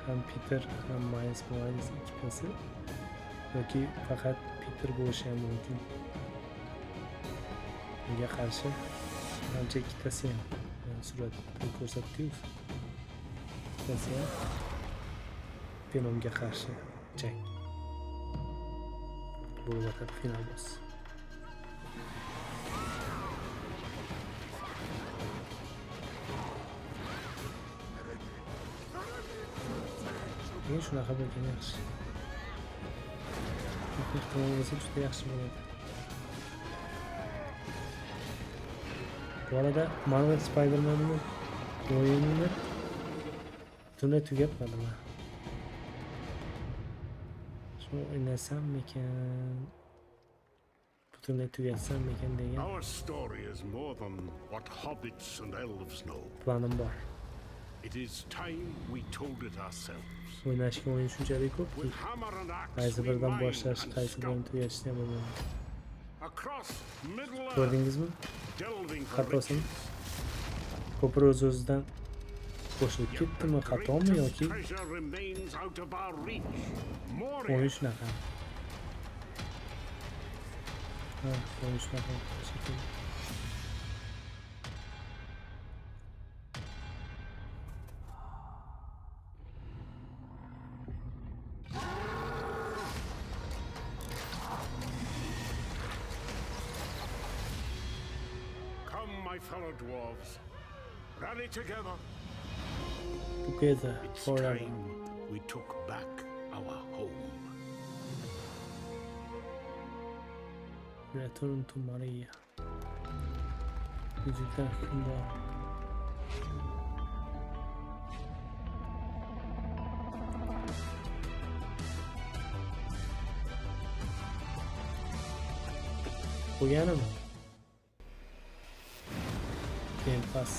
E: ham Peter ham Miles Morales ikkitasi yoki faqat Peter bo'lishi ham mumkin. Unga qarshi menimcha ikkitasi ham suratda ko'rsatdi-ku. Ikkitasi ham Venomga qarshi jang bo'lib o'tadi final boss. Men shunaqa bo'lgan yaxshi. Bo'lsa juda yaxshi bo'ladi. Bu arada Marvel Spider-Man'ni o'yinini butunlay tugatmadim. Oynasam-mikan? Butunlay tugatsam-mikan degan
I: Our story is more than what hobbits and elves know.
E: planim bor.
I: It is time we told it ourselves.
E: O'ynashga o'yin shunchalik ko'pki,
I: With hammer and axe
E: qaysi
I: we
E: biridan
I: mine
E: boshlash,
I: and
E: qaysi birini tugatishni ham bilmayman.
I: Across Middle Earth,
E: Ko'rdingizmi?
I: delving for
E: Xatosini.
I: riches.
E: Ko'pir o'z-o'zidan qo'shilib ketdimi, xatomi yoki
I: Treasure remains out of our reach. More
E: o'yin shunaqa? Ha, o'yin shunaqa. Shekilli.
I: Come, my fellow dwarves. Rally together.
E: Together
I: It's
E: forever.
I: time we took back our home.
E: Return to Maria. Müzikten hükümdar. qo'yganim. Game Pass.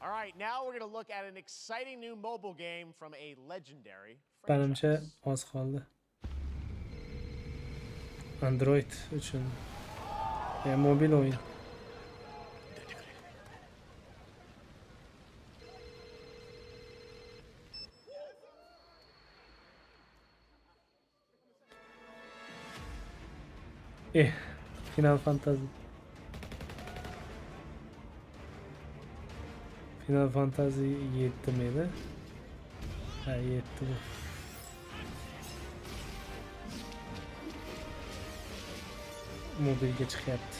G: All right, now we're going to look at an exciting new mobile game from a legendary
E: Menimcha oz qoldi. Android uchun. Mobil o'yin. Final Fantasy. Final Fantasy 7 miydi? Ha, 7 bu. Mobilga chiqyapti.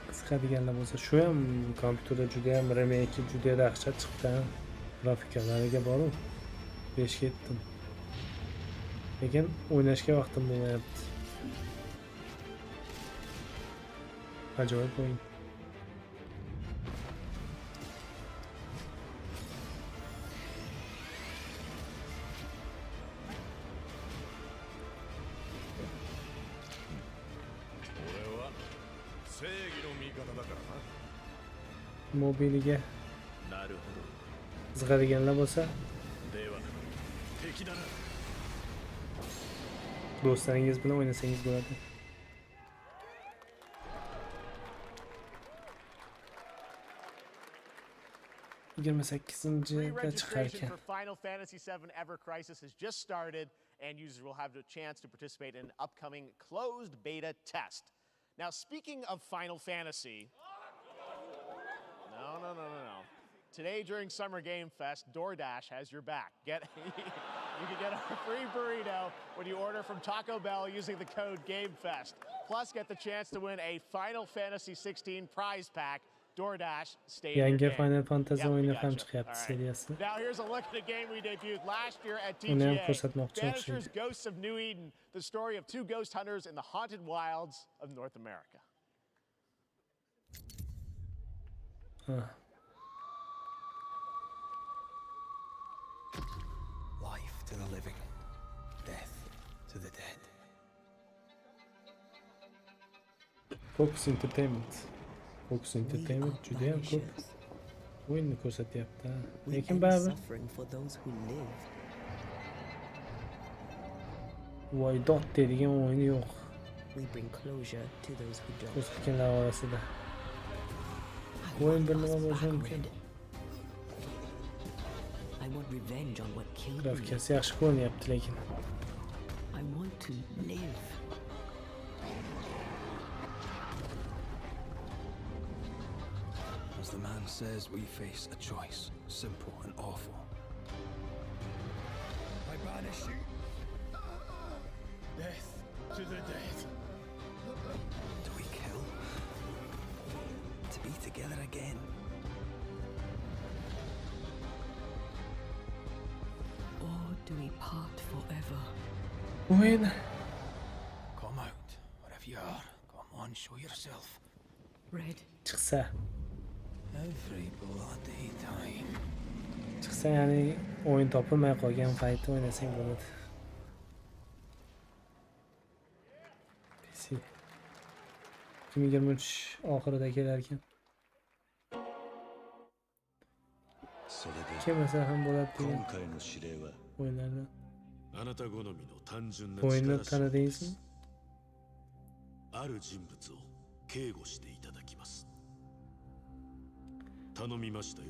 E: Qiziqadiganlar bo'lsa, shu ham kompyuterda juda ham remake juda dahshat chiqdi. Grafikalariga borib 5 ketdim. Lekin o'ynashga vaqtim bo'lmayapti. Ajoyib o'yin. Mobiliga qiziqadiganlar bo'lsa, do'stlaringiz bilan o'ynasangiz bo'ladi.
G: Pre-registration for Final Fantasy VII Ever Crisis has just started, and users will have the chance to participate in an upcoming closed beta test. Now, speaking of Final Fantasy, no. Today during Summer Game Fest, DoorDash has your back. You can get a free burrito when you order from Taco Bell using the code GameFest. Plus, get the chance to win a Final Fantasy 16 prize pack. DoorDash, stay in your game.
E: Final Fantasy o'yini ham chiqyapti seriyasi.
G: Now here's a look at a game we debuted last year at TGA. Banishers Ghosts of New Eden, the story of two ghost hunters in the haunted wilds of North America.
Y: Life to the living, death to the dead.
E: Focus Entertainment juda ham ko'p o'yinni ko'rsatyapti. Lekin baribir voy dot deydigan o'yin yo'q. Ko'rsatganlar orasida. O'yin bir nima bo'lishi mumkin. Grafikasi yaxshi ko'rinyapti lekin.
Y: As the man says, we face a choice, simple and awful. I banish you. Death to the dead. Do we kill? To be together again?
V: Or do we part forever?
E: When?
Y: Come out, wherever you are. Come on, show yourself.
V: Red.
E: Chiqsa.
Y: Every bloody time.
E: Chiqsa, ya'ni o'yin topilmay qolgan paytda o'ynasang bo'ladi. PC 2023 oxirida kelar ekan. Kelmasa ham bo'ladi degan o'yinlarni. O'yinni tanidingizmi?
J: ある人物を警護していただきます。頼みましたよ。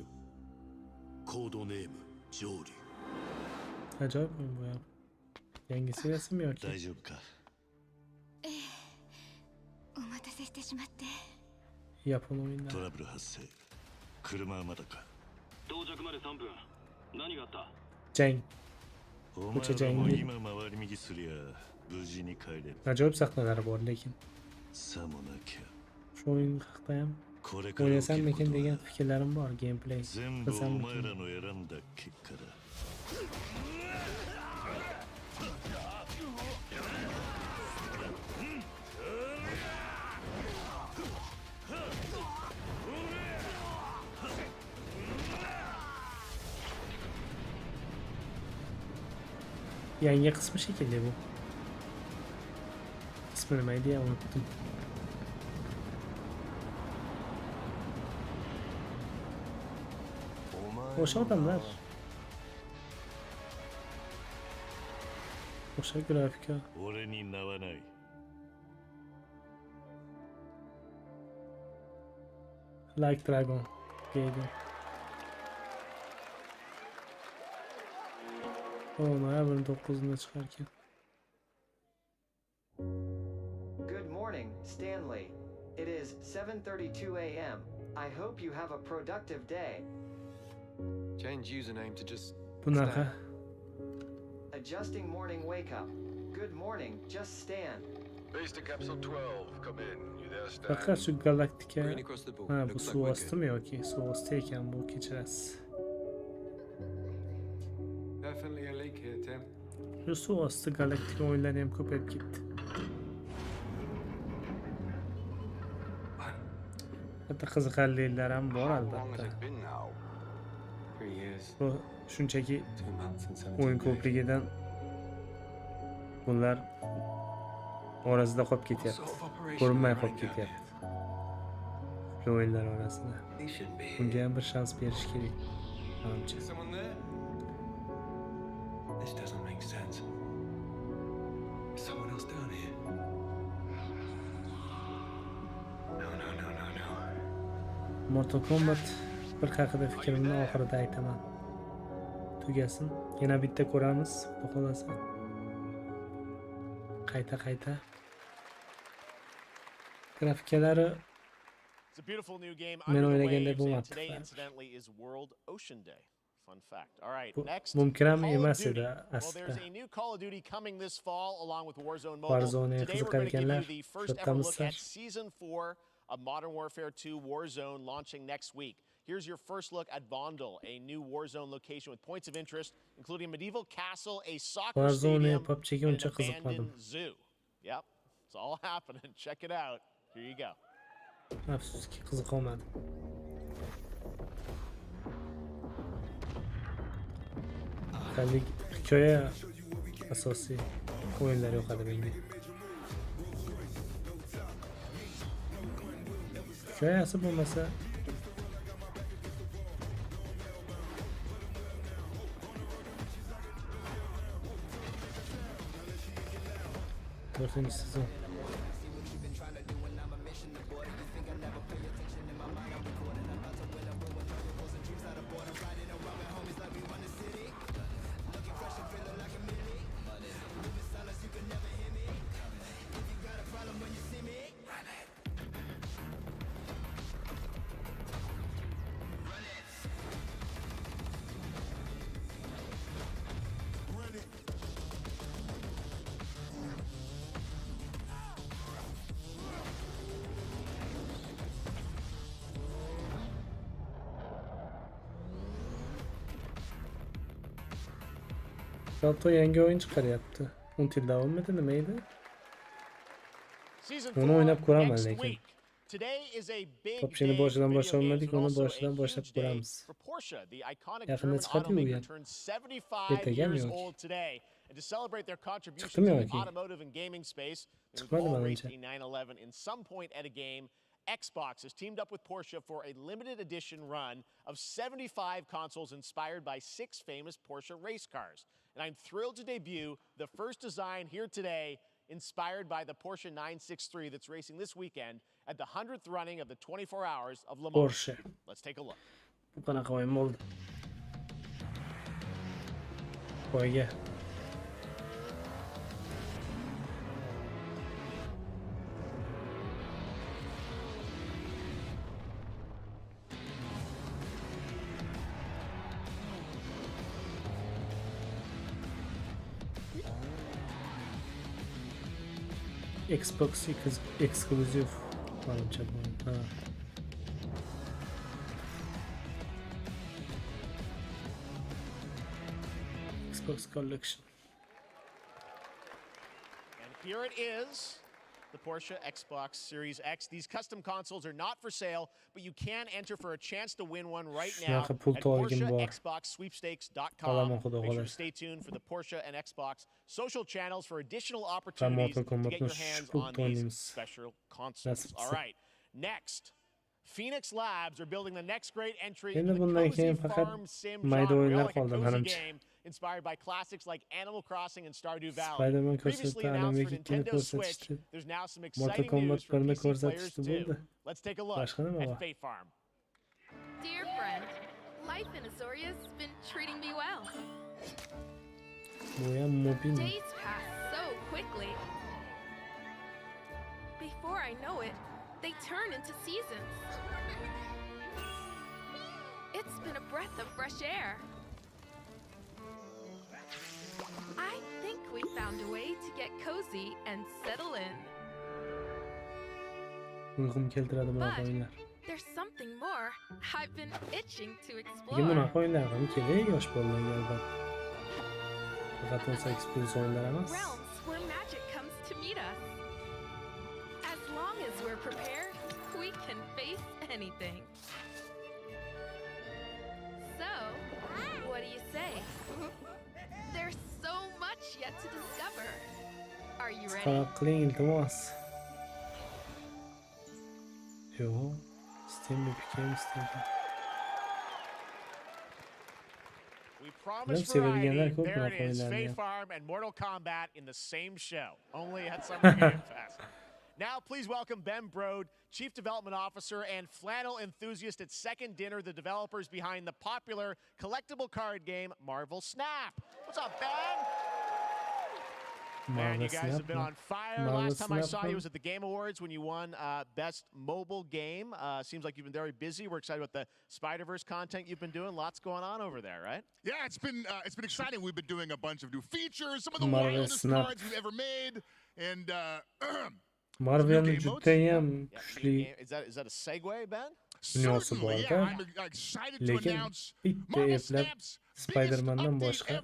J: コードネーム上流。
E: Ajoyib o'yin bu ham. Yangi seriyasimi yoki?
J: 大丈夫か。
L: お待たせしてしまって。
E: Yapon oyunlar.
J: トラブル発生。車はまだか。到着まで3分。何があった？
E: Jang.
J: お前らも今回り右すりゃ無事に帰れる。
E: Ajoyib sahnalari bor lekin.
J: さもなきゃ。
E: Shu o'yin haqida ham O'ynasammikin degan fikrlarim bor. Gameplay qilsammikin. Yangi qismi shekilli bu. İsmi neydi ya, unuttum. O'sha odamlar. O'sha grafika. Like Dragon deydi. Noyabr 9'unda çıkarken.
Q: Good morning, Stanley. It is 7:32 a.m. I hope you have a productive day.
Y: Change username to just
E: Bunaqa.
Q: Adjusting morning wake up. Good morning, just Stan.
R: Base to capsule 12, come in. You there, Stan?
E: Fakat şu galaktika. Ha, bu su astı mı yok ki? Su astıyken bu keçirəs.
Y: Definitely a leak here, Tim.
E: Şu su astı galaktika oyunları hem köpep gitti. Hatta qiziqarlilar ham bor albatta. Bu shunchaki o'yin ko'pligidan bunlar orasida qolib ketyapti. Ko'rinmay qolib ketyapti. Bu o'yinlar orasida. Bunga ham bir shans berish kerak. Menimcha.
Y: This doesn't make sense. Is someone else down here? No.
E: Mortal Kombat bir haqida fikrimni oxirida aytaman. Tugasin. Yana bitta ko'ramiz, xudo xolasa. Qayta. Grafikalari men o'ylagandek bo'lmadi.
G: Today, incidentally, is World Ocean Day. Fun fact. All right, next.
E: Mumkin ham emas edi
G: Well,
E: aslida.
G: there's a new Call of Duty coming this fall along with Warzone Mobile.
E: Warzone
G: Today we're going to give you the first ever look
E: qiziqarkanlar,
G: at Season 4 of Modern Warfare 2 Warzone launching next week. Here's your first look at Vondel, a new Warzone location with points of interest, including a medieval castle, a soccer
E: Warzone
G: stadium,
E: PUBG'ga
G: and
E: uncha
G: an
E: qiziqmadim.
G: abandoned zoo. Yep, it's all happening. Check it out. Here you go.
E: Afsuski qiziqolmadim. Hikoya asosiy o'yinlar yoqadi menga. Hikoyasi bo'lmasa to'rtinchi sezon. Salto yangi oyun çıkaryapti. Until davom edi nimaydi? Onu oynab ko'raman lekin. PUBG'ni boshidan boshlamadik, uni boshidan boshlab ko'ramiz. Yaqinda chiqadi-yu u ham. Ertagami yoki?
G: And to celebrate their contributions
E: Çıktı mı
G: to the
E: yoki?
G: automotive and gaming space,
E: Çıkmadı
G: we've all
E: bence.
G: raced a 911 in some point at a game. Xbox has teamed up with Porsche for a limited edition run of 75 consoles inspired by 6 famous Porsche race cars. And I'm thrilled to debut the first design here today inspired by the Porsche 963 that's racing this weekend at the 100th running of the 24 Hours of Le Mans.
E: Porsche.
G: Let's take a look.
E: Bu qanaqa o'yin bo'ldi? Qo'yga. Xbox exclusive manimcha bu. Ha. Xbox Collection.
G: And here it is. The Porsche Xbox Series X. These custom consoles are not for sale, but you can enter for a chance to win one right now at PorscheXboxSweepstakes.com. Make sure to stay tuned for the Porsche and Xbox social channels for additional opportunities to get your hands on these special consoles. All right, next. Phoenix Labs are building the next great entry into the cozy farm sim genre, like a cozy game inspired by classics like Animal Crossing and Stardew Valley. Previously announced for Nintendo Switch, there's now some exciting news for PC players too. Let's take a look at Fae Farm.
B: Dear friend, life in Azoria's been treating me well. Days pass so quickly. Before I know it, they turn into seasons. It's been a breath of fresh air. I think we found a way to get cozy and settle in. But there's something more I've been itching to explore. Realms where magic comes to meet us. As long as we're prepared, we can face anything. So, what do you say? There's so much yet to discover. Are you ready?
G: We promised variety. There it is. Fae Farm and Mortal Kombat in the same show, only at Summer Game Fest. Now, please welcome Ben Brode, Chief Development Officer and flannel enthusiast at Second Dinner, the developers behind the popular collectible card game Marvel Snap. What's up, Ben? Man, you guys have been on fire. Last time I saw you was at the Game Awards when you won Best Mobile Game. Seems like you've been very busy. We're excited about the Spider-Verse content you've been doing. Lots going on over there, right?
D: Yeah, it's been exciting. We've been doing a bunch of new features, some of the wildest cards we've ever made, and
E: Marvel'ın cüddeyim güçlü
G: Is that a segue, Ben?
E: dünyası bu arada. Lekin bitti evler Spider-Man'dan başka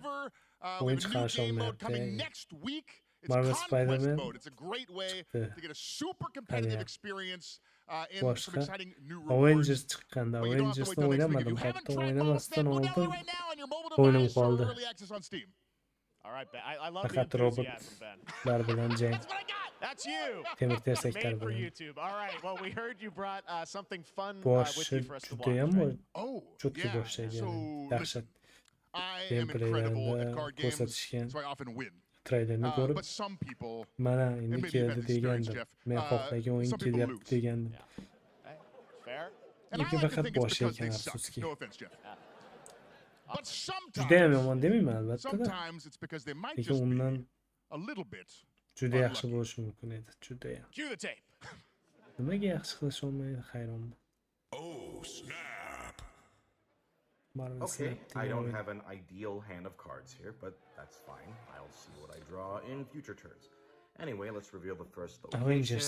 E: oyun çıkarşı olmayaptı. Marvel Spider-Man çıktı. Hani başka Avengers çıkkanda Avengers'da oynamadım. Hatta oynamasından oldum. Oyunum kaldı. Fakat robotlar bilen Jane.
G: That's you.
E: Temir tersekler
G: for
E: bilen.
G: YouTube. All right. Well, we heard you brought something fun with you for us to watch.
E: Right? Çok iyi boş şey yani. Dahşet. Gameplay'lerinde ko'rsatishgan treylerni ko'rib mana endi keldi degandim. Men xohlagan o'yin kelyapti degandim. Lekin faqat bosh ekan afsuski. Judayam yomon demayman albatta-da. Lekin undan juda yaxshi bo'lishi mumkin edi. Judayam. Nimaga yaxshi qilish olmaydi hayronman.
S: Oh, snap.
T: Okay, I don't have an ideal hand of cards here, but that's fine. I'll see what I draw in future turns. Anyway, let's reveal the first location.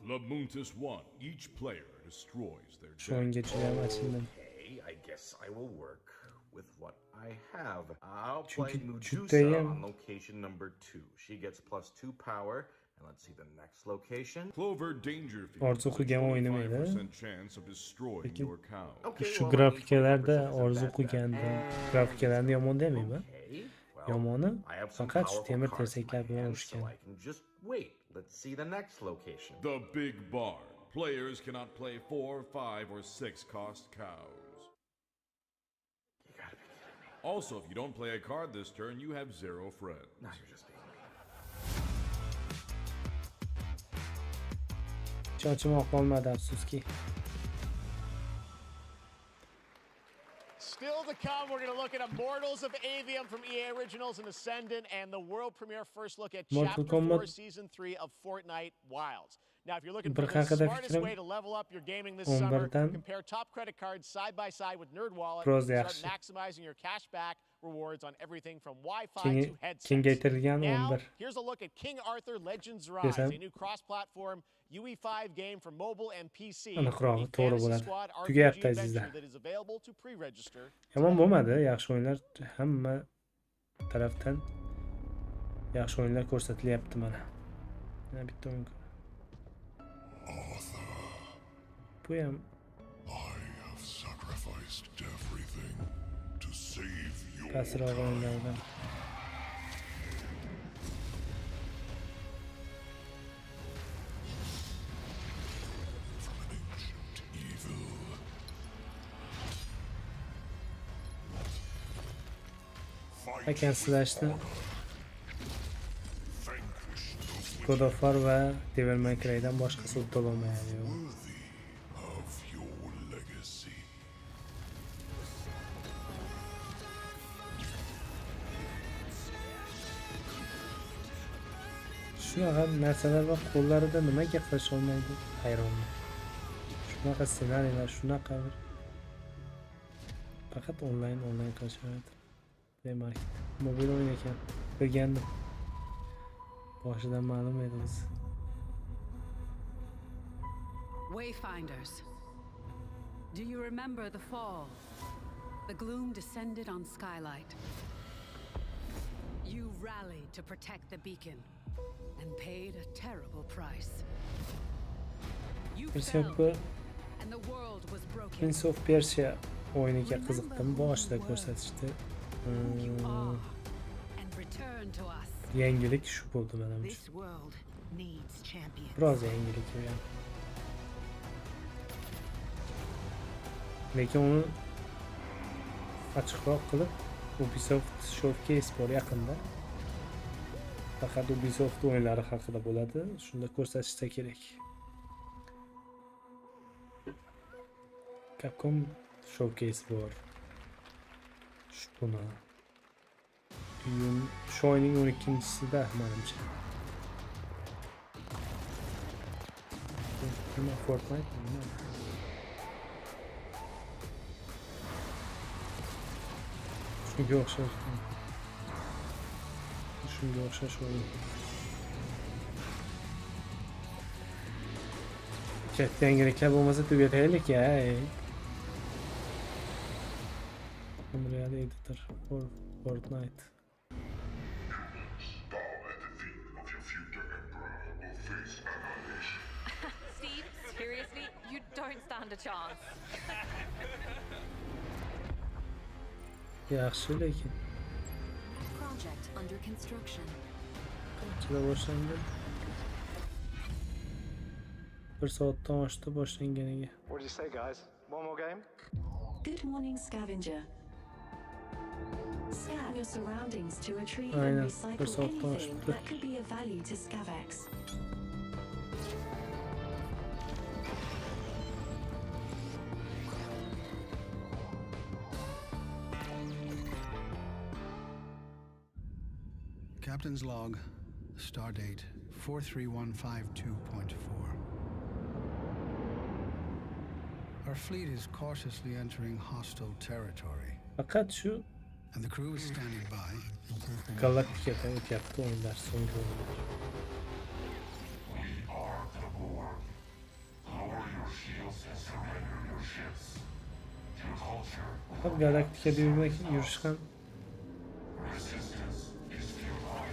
S: Lamuntis 1. Each player destroys their
T: Okay, I guess I will work with what I have. I'll play Medusa on location number 2. She gets +2 power. And let's see the next location.
S: Clover Dangerfield.
E: Orzu qilgan o'ynamaydi.
S: Lekin
E: shu grafikalarda orzu qilgandim. Grafikalarni yomon demayman. Yomoni faqat shu temir tersaklar bilan urushgan.
T: Wait, let's see the next location.
S: The Big Barn. Players cannot play 4, 5, or 6 cost cows.
T: You gotta be kidding me.
S: Also, if you don't play a card this turn, you have 0 friends.
T: Now you're just being
E: Chochimoq bo'lmadi afsuski.
G: Still to come, we're going to look at Immortals of Avium from EA Originals and Ascendant and the world premiere first look at Chapter 4, Season 3 of Fortnite Wilds. Now, if you're looking for the smartest way to level up your gaming this summer, compare top credit cards side by side with NerdWallet and start maximizing your cash back rewards on everything from Wi-Fi to headsets. Now, here's a look at King Arthur Legends Rise, a new cross-platform UE5 game for mobile and PC. Squad RPG adventure that is available to pre-register.
E: Yomon bo'lmadi, yaxshi o'yinlar hamma tarafdan yaxshi o'yinlar ko'rsatilyapti mana. Yana bitta o'yin. Bu ham pastroq o'yinlardan. Hack & Slash'ni God of War va Devil May Cry'dan boshqasi uddalolmaydi. Shunaqa narsalar va qo'llarida nimaga qilish olmaydi? Hayronman. Shunaqa ssenariylar, shunaqa bir faqat onlayn qilishyapti. Demak, mobil o'yin ekan. Bilgandim. Boshidan ma'lum edi biz.
V: Wayfinders. Do you remember the fall? The gloom descended on Skylight. You rallied to protect the beacon and paid a terrible price. You fell, and the world was broken.
E: Prince of Persia o'yiniga qiziqdim. Boshida ko'rsatishdi. Yangilik shu bo'ldi menimcha. Biroz yangilik bo'lgan. Lekin uni ochiqroq qilib Ubisoft Showcase bor yaqinda. Faqat Ubisoft o'yinlari haqida bo'ladi. Shunda ko'rsatishsa kerak. Capcom Showcase bor. Buni shu oyning 12-sida menimcha. Nima Fortnite nima? Shunga o'xshash o'yin. Katta yangiliklar bo'lmasa tugataylik-ya. Unreal Editor for Fortnite.
B: Steve, seriously, you don't stand a chance.
E: Yaxshi lekin.
K: Project under construction.
E: Qanchada boshlandi? 1 soatdan oshdi boshlanganiga.
M: What did you say, guys? One more game?
V: Good morning, scavenger. Scan your surroundings to retrieve
E: Aynen,
V: and recycle anything that could be of value to Scavex.
A: Captain's log, stardate 43152.4. Our fleet is cautiously entering hostile territory.
E: Faqat shu
A: And the crew is standing by.
E: Galaktikada o'tyapti o'yinlar, so'nggi o'yinlar.
I: We are the board. Lower your shields and surrender your ships. Your culture.
E: Faqat galaktikada yurish ham
I: Resistance is futile.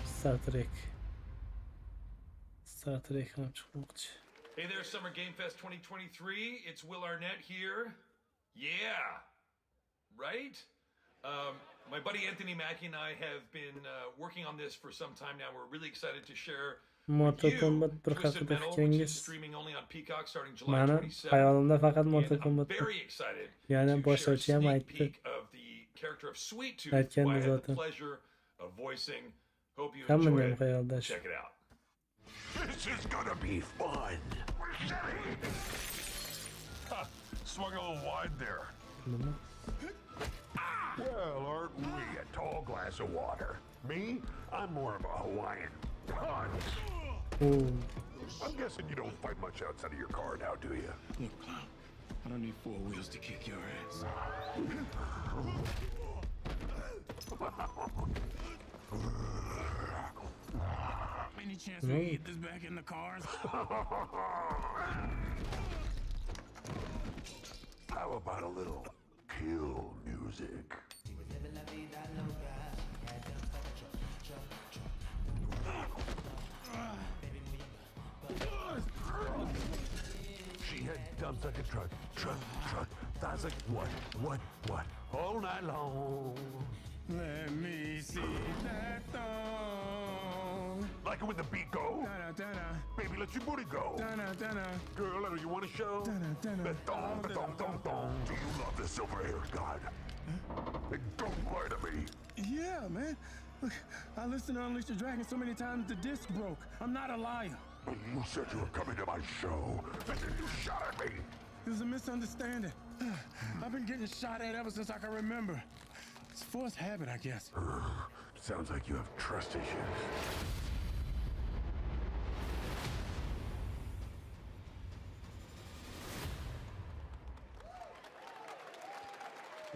E: Star Trek ham chiqmoqchi.
S: Hey there, Summer Game Fest 2023. It's Will Arnett here. Yeah, right? My buddy Anthony Mackie and I have been working on this for some time now. We're really excited to share
E: Mortal Kombat 1 haqida fikringiz? Mani hayolimda faqat Mortal Kombat. Yana boshlovchi ham aytdi. Aytgandi zotan. Hamma ham hayolda.
I: This is gonna be fun. Swung a little wide there. Well, aren't we a tall glass of water? Me? I'm more of a Hawaiian punch. I'm guessing you don't fight much outside of your car now, do you?
Y: Look, clown, I don't need 4 wheels to kick your ass.
I: Many
C: Any chance we can get this back in the cars?
I: How about a little kill music? She had dumps like a truck. That's like what? All night long.
C: Let me see that thong.
I: Like it when the beat go? Baby, let your booty go. Girl, let her you want to show? The thong. Do you love the silver-haired god? Then don't lie to me.
C: Yeah, man. Look, I listened to Unleash the Dragon so many times the disc broke. I'm not a liar.
I: You said you were coming to my show, and then you shot at me.
C: It was a misunderstanding. I've been getting shot at ever since I can remember. It's forced habit, I guess.
I: Sounds like you have trust issues.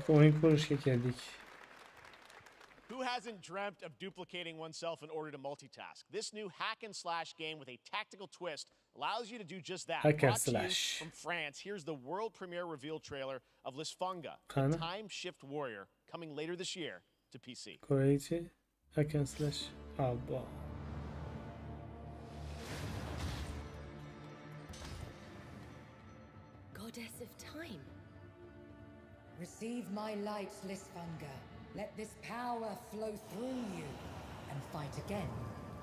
E: Oyun kuruşa geldik.
G: Who hasn't dreamt of duplicating oneself in order to multitask? This new hack and slash game with a tactical twist allows you to do just that.
E: Hack and
G: Brought to you
E: slash.
G: from France, here's the world premiere reveal trailer of Lisfunga,
E: Kana?
G: the time shift warrior, coming later this year to PC.
E: Koreyce. Hack and slash. Abba.
V: Goddess of time.
K: Receive my light, Lisfunga. Let this power flow through you and fight again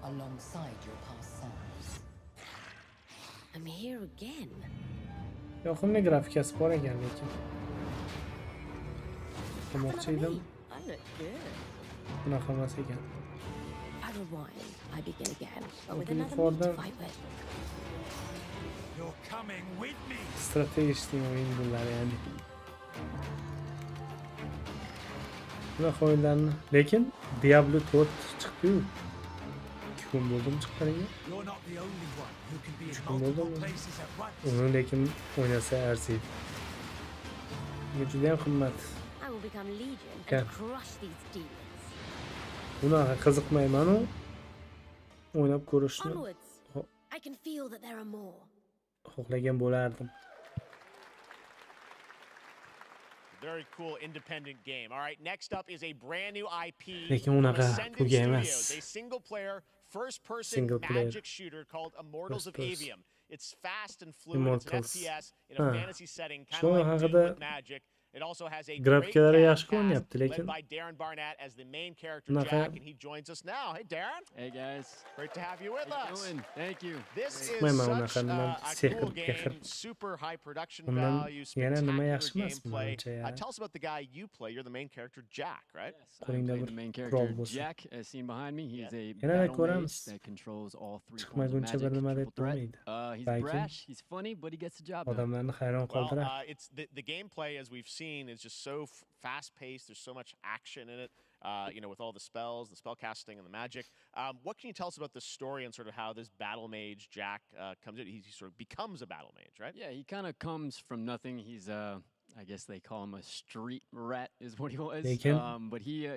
K: alongside your past selves.
V: I'm here again.
E: Yoqimli grafikasi bor ekan lekin. Qilmoqchi edim.
V: I look good.
E: Bunaqa emas ekan.
V: I rewind. I begin again, but with
E: Looking
V: another
E: for
V: me to
E: them.
V: fight with.
C: You're coming with me.
E: Stratejik o'yin bunlar yani. Bunaqa o'yinlarni, lekin Diablo 4 chiqdi-yu. 2 kun bo'ldimi chiqqaniga?
C: You're not the only one who can be in
E: 3 kun
C: multiple
E: bo'ldimi?
C: places at once.
E: Uni lekin o'ynasa arziydi. Bu juda ham qimmat.
V: I will become legion
E: Okay.
V: and crush these demons.
E: Bunaqa qiziqmayman u. O'ynab ko'rishni
V: Onwards. I can feel that there are more.
E: xohlagan bo'lardim.
G: Very cool independent game. All right, next up is a brand new IP
E: Lekin
G: from
E: unaqa
G: Ascendant
E: pulga emas.
G: Studios, a single-player, first-person
E: Single player.
G: magic shooter called Immortals of
E: First person.
G: Avium. It's fast and fluid. It's an
E: Immortals.
G: FPS in a
E: Ha.
G: fantasy setting, kind
E: Shu
G: of like Doom
E: haqida
G: with magic. It also has a great
E: grafikalari
G: cast,
E: yaxshi ko'rinyapti,
G: led
E: lekin
G: by Darren Barnett as the main character
E: Bunaqa-
G: Jack, and he joins us now. Hey, Darren.
F: Hey guys.
G: Great to have you with
F: How
G: us.
F: you doing? Thank you.
G: This is
E: Mayman
G: such
E: unaqa nima
G: a cool
E: sehr
G: game, super high production
E: Undan
G: value,
E: yana nima
G: spectacular
E: yaxshi emas
G: gameplay.
E: menimcha ya.
G: Tell us about the guy you play. You're the main character, Jack, right?
F: I
E: Qo'lingda
F: play
E: bir
F: the main
E: qurol
F: character
E: bo'lsin.
F: Jack, as seen behind me. He's a
E: Yana da
F: battle
E: ko'ramiz.
F: mage that controls all three forms of
E: Chiqmaguncha
F: magic,
E: bir nima deb
F: triple threat.
E: bo'lmaydi.
F: He's
E: Balki
F: brash, he's funny, but he gets the job done.
E: odamlarni hayron
G: Well,
E: qoldiradi.
G: it's the gameplay, as we've seen, is just so fast-paced. There's so much action in it, with all the spells, the spell casting, and the magic. What can you tell us about the story and sort of how this battle mage, Jack, comes in? He sort of becomes a battle mage, right?
F: Yeah, he kind of comes from nothing. He's I guess they call him a street rat, is what he was.
E: Lekin-
F: But he,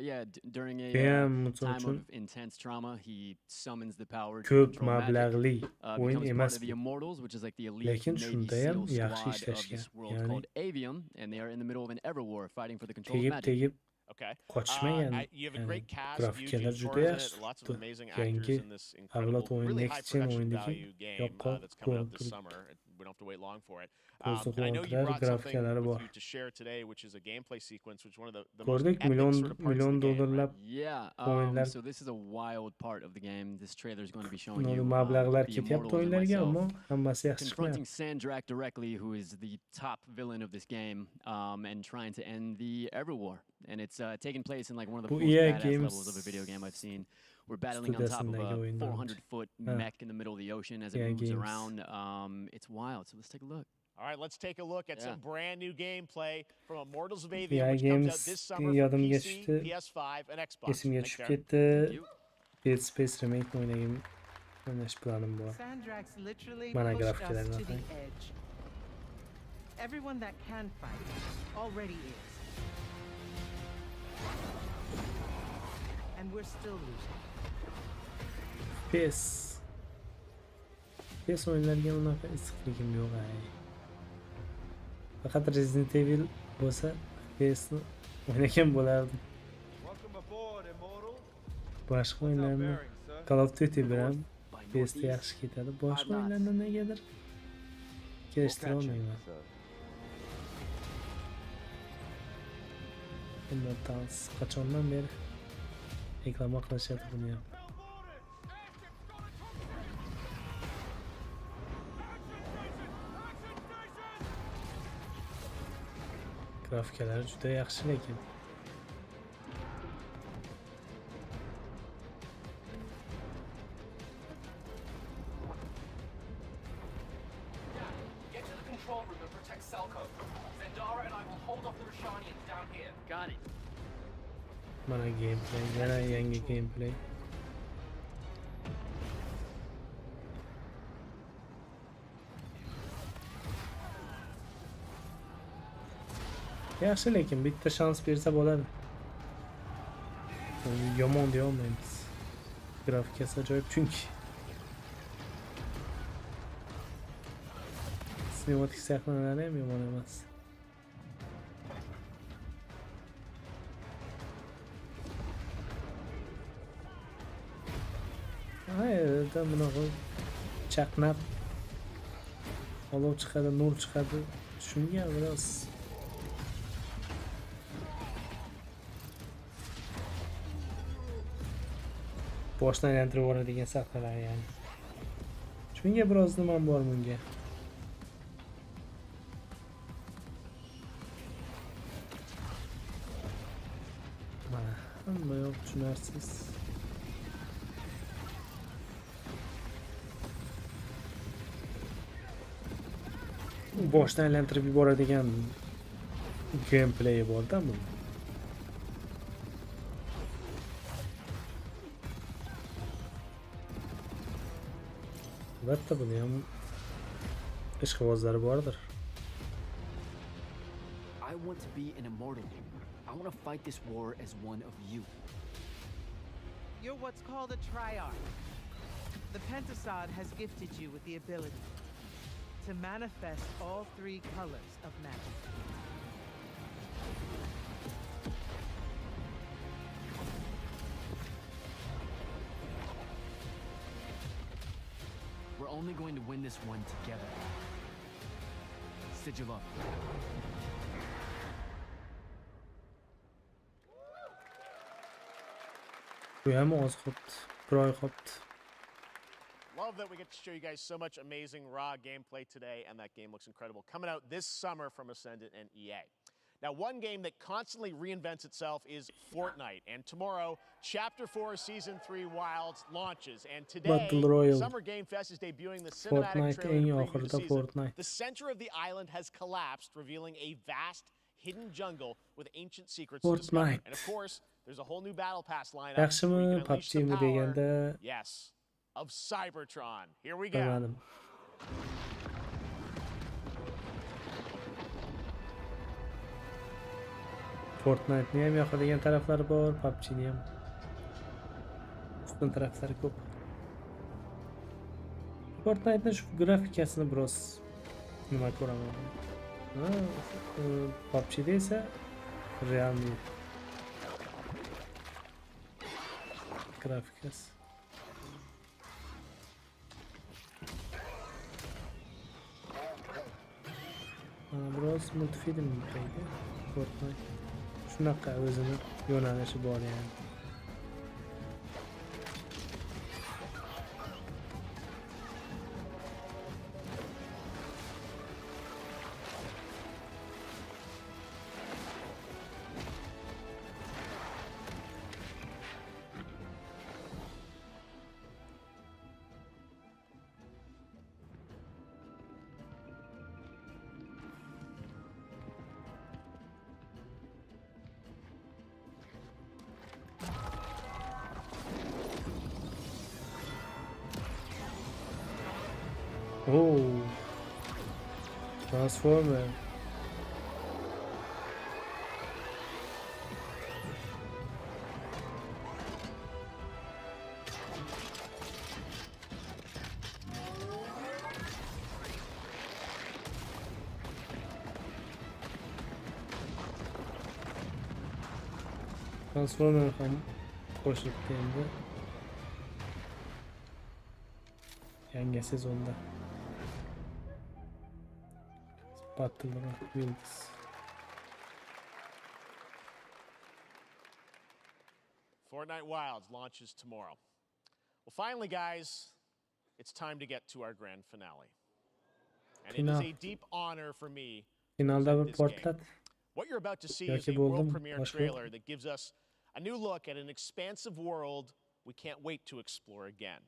F: during a
E: Judayam
F: time
E: uchun
F: of intense trauma, he summons the power to
E: ko'p
F: control magic.
E: mablag'li o'yin
F: Becomes part
E: emas
F: of the Immortals, which is like the elite
E: lekin
F: Navy
E: shundayam
F: SEAL
E: yaxshi
F: squad of this
E: ishlashgan.
F: world
E: Ya'ni
F: called Avium, and they are in the middle of an ever war fighting for the control of
E: tegib
F: magic.
G: Okay.
E: qochishmagan.
G: You have a great cast.
E: Grafikalar
G: Huge
E: juda
G: in it,
E: yaxshi
G: lots of
E: chiqdi.
G: amazing
E: Yangi
G: actors in this incredible,
E: avlod o'yin
G: really high
E: next gen
G: production
E: o'yindagi
G: value game
E: yoqqa
G: that's coming out this
E: ko'rib
G: summer. We don't have to wait long for it.
E: ko'zni
G: And I know you
E: quvontirar
G: brought something
E: grafikalari
G: with
E: bor.
G: you to share today, which is a gameplay sequence, which is one of the most
E: Ko'rdik
G: epic
E: million
G: sort of parts of the game,
E: dollarlab
F: Yeah,
E: o'yinlar
F: so this is a wild part of the game. This trailer is going to be showing
E: nolu
F: you
E: mablag'lar
F: the
E: ketyapti
F: Immortals and
E: o'yinlarga,
F: myself
E: ammo hammasi yaxshi
F: confronting
E: chiqmayapti.
F: Sandrak directly, who is the top villain of this game, and trying to end the Ever War. And it's taking place in like one of the
E: Bu
F: most
E: EA
F: badass
E: Games
F: levels of a video game I've seen. We're battling on top of a
E: studiyasindagi o'yinlar.
F: 400-foot mech in the middle of the ocean as it
E: EA
F: moves
E: Games.
F: around. It's wild, so let's take a look.
G: All right, let's take a look at some brand new gameplay from Immortals of
E: EA
G: Avium, which comes out
E: Games
G: this summer for
E: yodimga
G: PC,
E: tushdi.
G: PS5, and Xbox.
E: Esimga
G: Thanks,
E: tushib
G: Darren.
E: ketdi. Dead Space remake o'ynash planim bor.
H: Sandrax literally
E: Mana
H: pushed us
E: grafikalarni
H: to the
E: qarang.
H: edge. Everyone that can fight already is. And we're still losing.
E: PS FPS o'yinlarga unaqa issiqligim yo'q ay. Faqat Resident Evil bo'lsa FPSni o'ynagan bo'lardim. Boshqa o'yinlarni Call of Duty bilan FPSda yaxshi ketadi. Boshqa o'yinlarni negadir kelishtira olmayman. Kombat qachondan beri reklama qilishyapti buni ham. Grafikalari juda yaxshi lekin. Mana gameplay, yana yangi gameplay. Yaxshi lekin bitta shans bersa bo'ladi. Yomon deya olmaymiz. Grafikasi ajoyib chunki. Sinematik sahnalari ham yomon emas. Hayda bunaqa chaqnab olov chiqadi, nur chiqadi. Shunga biroz boshdan aylantirib yuboradigan sahnalar yani. Shunga biroz nimam bor bunga. Mana hamma yoq tushunarsiz. Boshdan aylantirib yuboradigan gameplay borda bu. Albatta buni ham ishqibozlari bordir.
F: I want to be an immortal. I want to fight this war as one of you.
H: You're what's called a triarch. The Pentasod has gifted you with the ability to manifest all three colors of magic.
F: We're only going to win this one together. Sigil up.
E: Bu ham oz qopti. Bir oy qopti.
G: Love that we get to show you guys so much amazing raw gameplay today, and that game looks incredible. Coming out this summer from Ascendant and EA. Now, one game that constantly reinvents itself is Fortnite. And tomorrow, Chapter 4 Season 3 Wilds launches. And today, Summer Game Fest is debuting the cinematic trailer to preview the season. The center of the island has collapsed, revealing a vast, hidden jungle with ancient secrets to discover. And of course, there's a whole new battle pass lineup.
E: Yaxshimi, PUBG deganda?
G: Yes. Of Cybertron. Here we go.
E: Fortnite'ni ham yoqadigan taraflari bor, PUBG'ni ham ustun taraflari ko'p. Fortnite'ning shu grafikasini biroz nima ko'raman. PUBG'da esa realniy grafikasi. Mana biroz multfilm qildi Fortnite. Shunaqa o'zini yo'nalishi bor yani. Oh, Transformer. Transformer ham qo'shilibdi endi. Yangi sezonda. Battle Rock Wheels.
G: Fortnite Wilds launches tomorrow. Well, finally, guys, it's time to get to our grand finale. And it is a deep honor for me to present this game. What you're about to see is a world premiere trailer that gives us a new look at an expansive world we can't wait to explore again.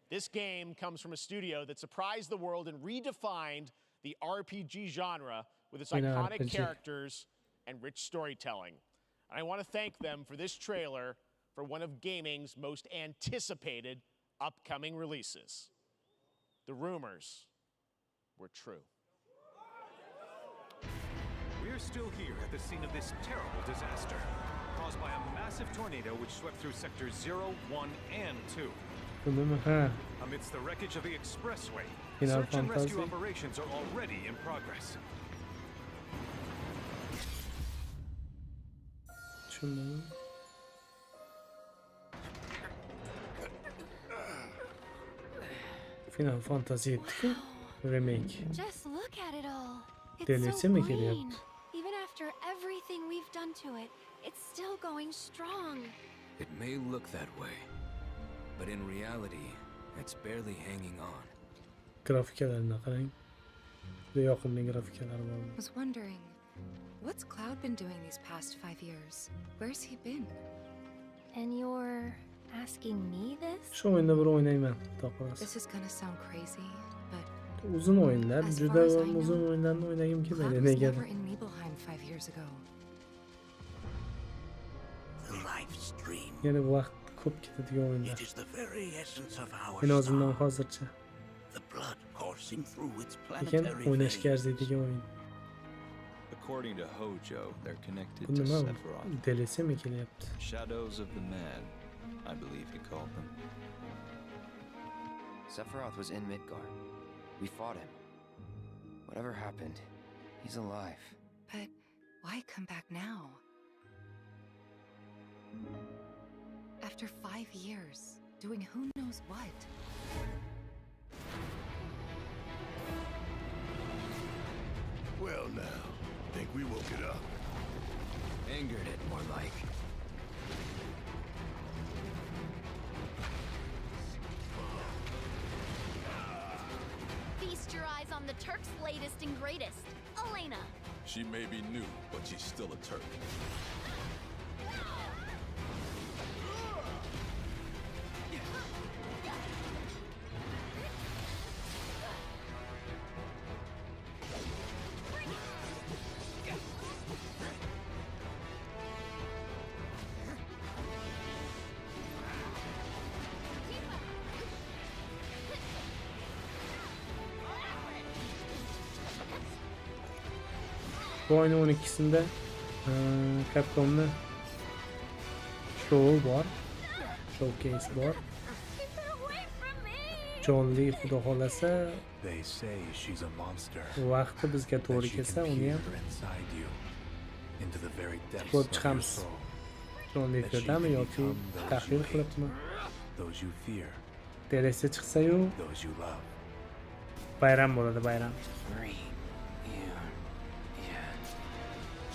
G: This game comes from a studio that surprised the world and redefined the RPG genre with its iconic characters and rich storytelling. And I want to thank them for this trailer for one of gaming's most anticipated upcoming releases. The rumors were true.
N: We're still here at the scene of this terrible disaster, caused by a massive tornado which swept through sectors 0, 1, and 2. Amidst the wreckage of the expressway, search and rescue operations are already in progress.
E: Final Fantasy remake.
L: Just look at it all.
E: It's so clean.
L: Even after everything we've done to it, it's still going strong.
Y: It may look that way, but in reality, it's barely hanging on.
E: Grafikalarına qarang. Yoqimli grafikalar bor.
O: I was wondering, what's Cloud been doing these past 5 years? Where's he been?
L: And you're asking me this?
E: Shu o'yinda bir o'ynayman, to'g'risi.
O: This is gonna sound crazy, but
E: uzun o'yinlar, juda uzun o'yinlarni o'ynagim kelmaydi. Negadir?
O: Never in Nibelheim 5 years ago.
U: The live stream.
E: Yana vaqt ko'p ketadigan o'yinlar.
U: It is the very essence of our
E: Men o'zimdan hozircha.
U: The blood coursing through its
E: Lekin
U: planetary
E: o'ynashga arziydigan o'yin.
W: According to Hojo, they're connected
E: Bu
U: to
E: nima?
U: Sephiroth.
E: DLC-mi kelyapti?
W: Shadows of the Man, I believe he called them.
X: Sephiroth was in Midgard. We fought him. Whatever happened, he's alive.
O: But why come back now? After 5 years, doing who knows what?
I: Well now, think we woke it up.
Y: Angered it, more like.
L: Feast your eyes on the Turk's latest and greatest, Elena.
R: She may be new, but she's still a Turk.
E: Bu oyunun 12'sinde Capcom'da show var. Showcase var. John Lee xudo xolasa vaqti bizga to'g'ri kelsa uni ham ko'rib chiqamiz. John Lee firdami yoki tahlil qilibmi? DLC chiqsa-yu bayram bo'ladi, bayram.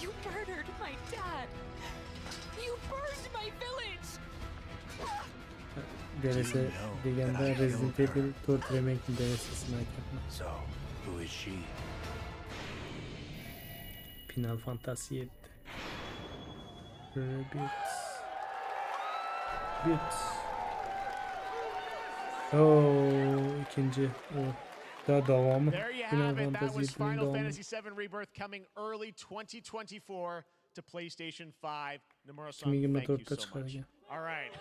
B: You murdered my dad. You burned my village.
E: DLC deganda Resident Evil 4 remake DLC'sini aytyapman.
U: So, who is she?
E: Final Fantasy 7. Bits. Oh, ikinci. Devamı.
G: There you have it. That was Final Fantasy VII Rebirth coming early 2024 to PlayStation 5. Nomura-san, thank you so much. All right.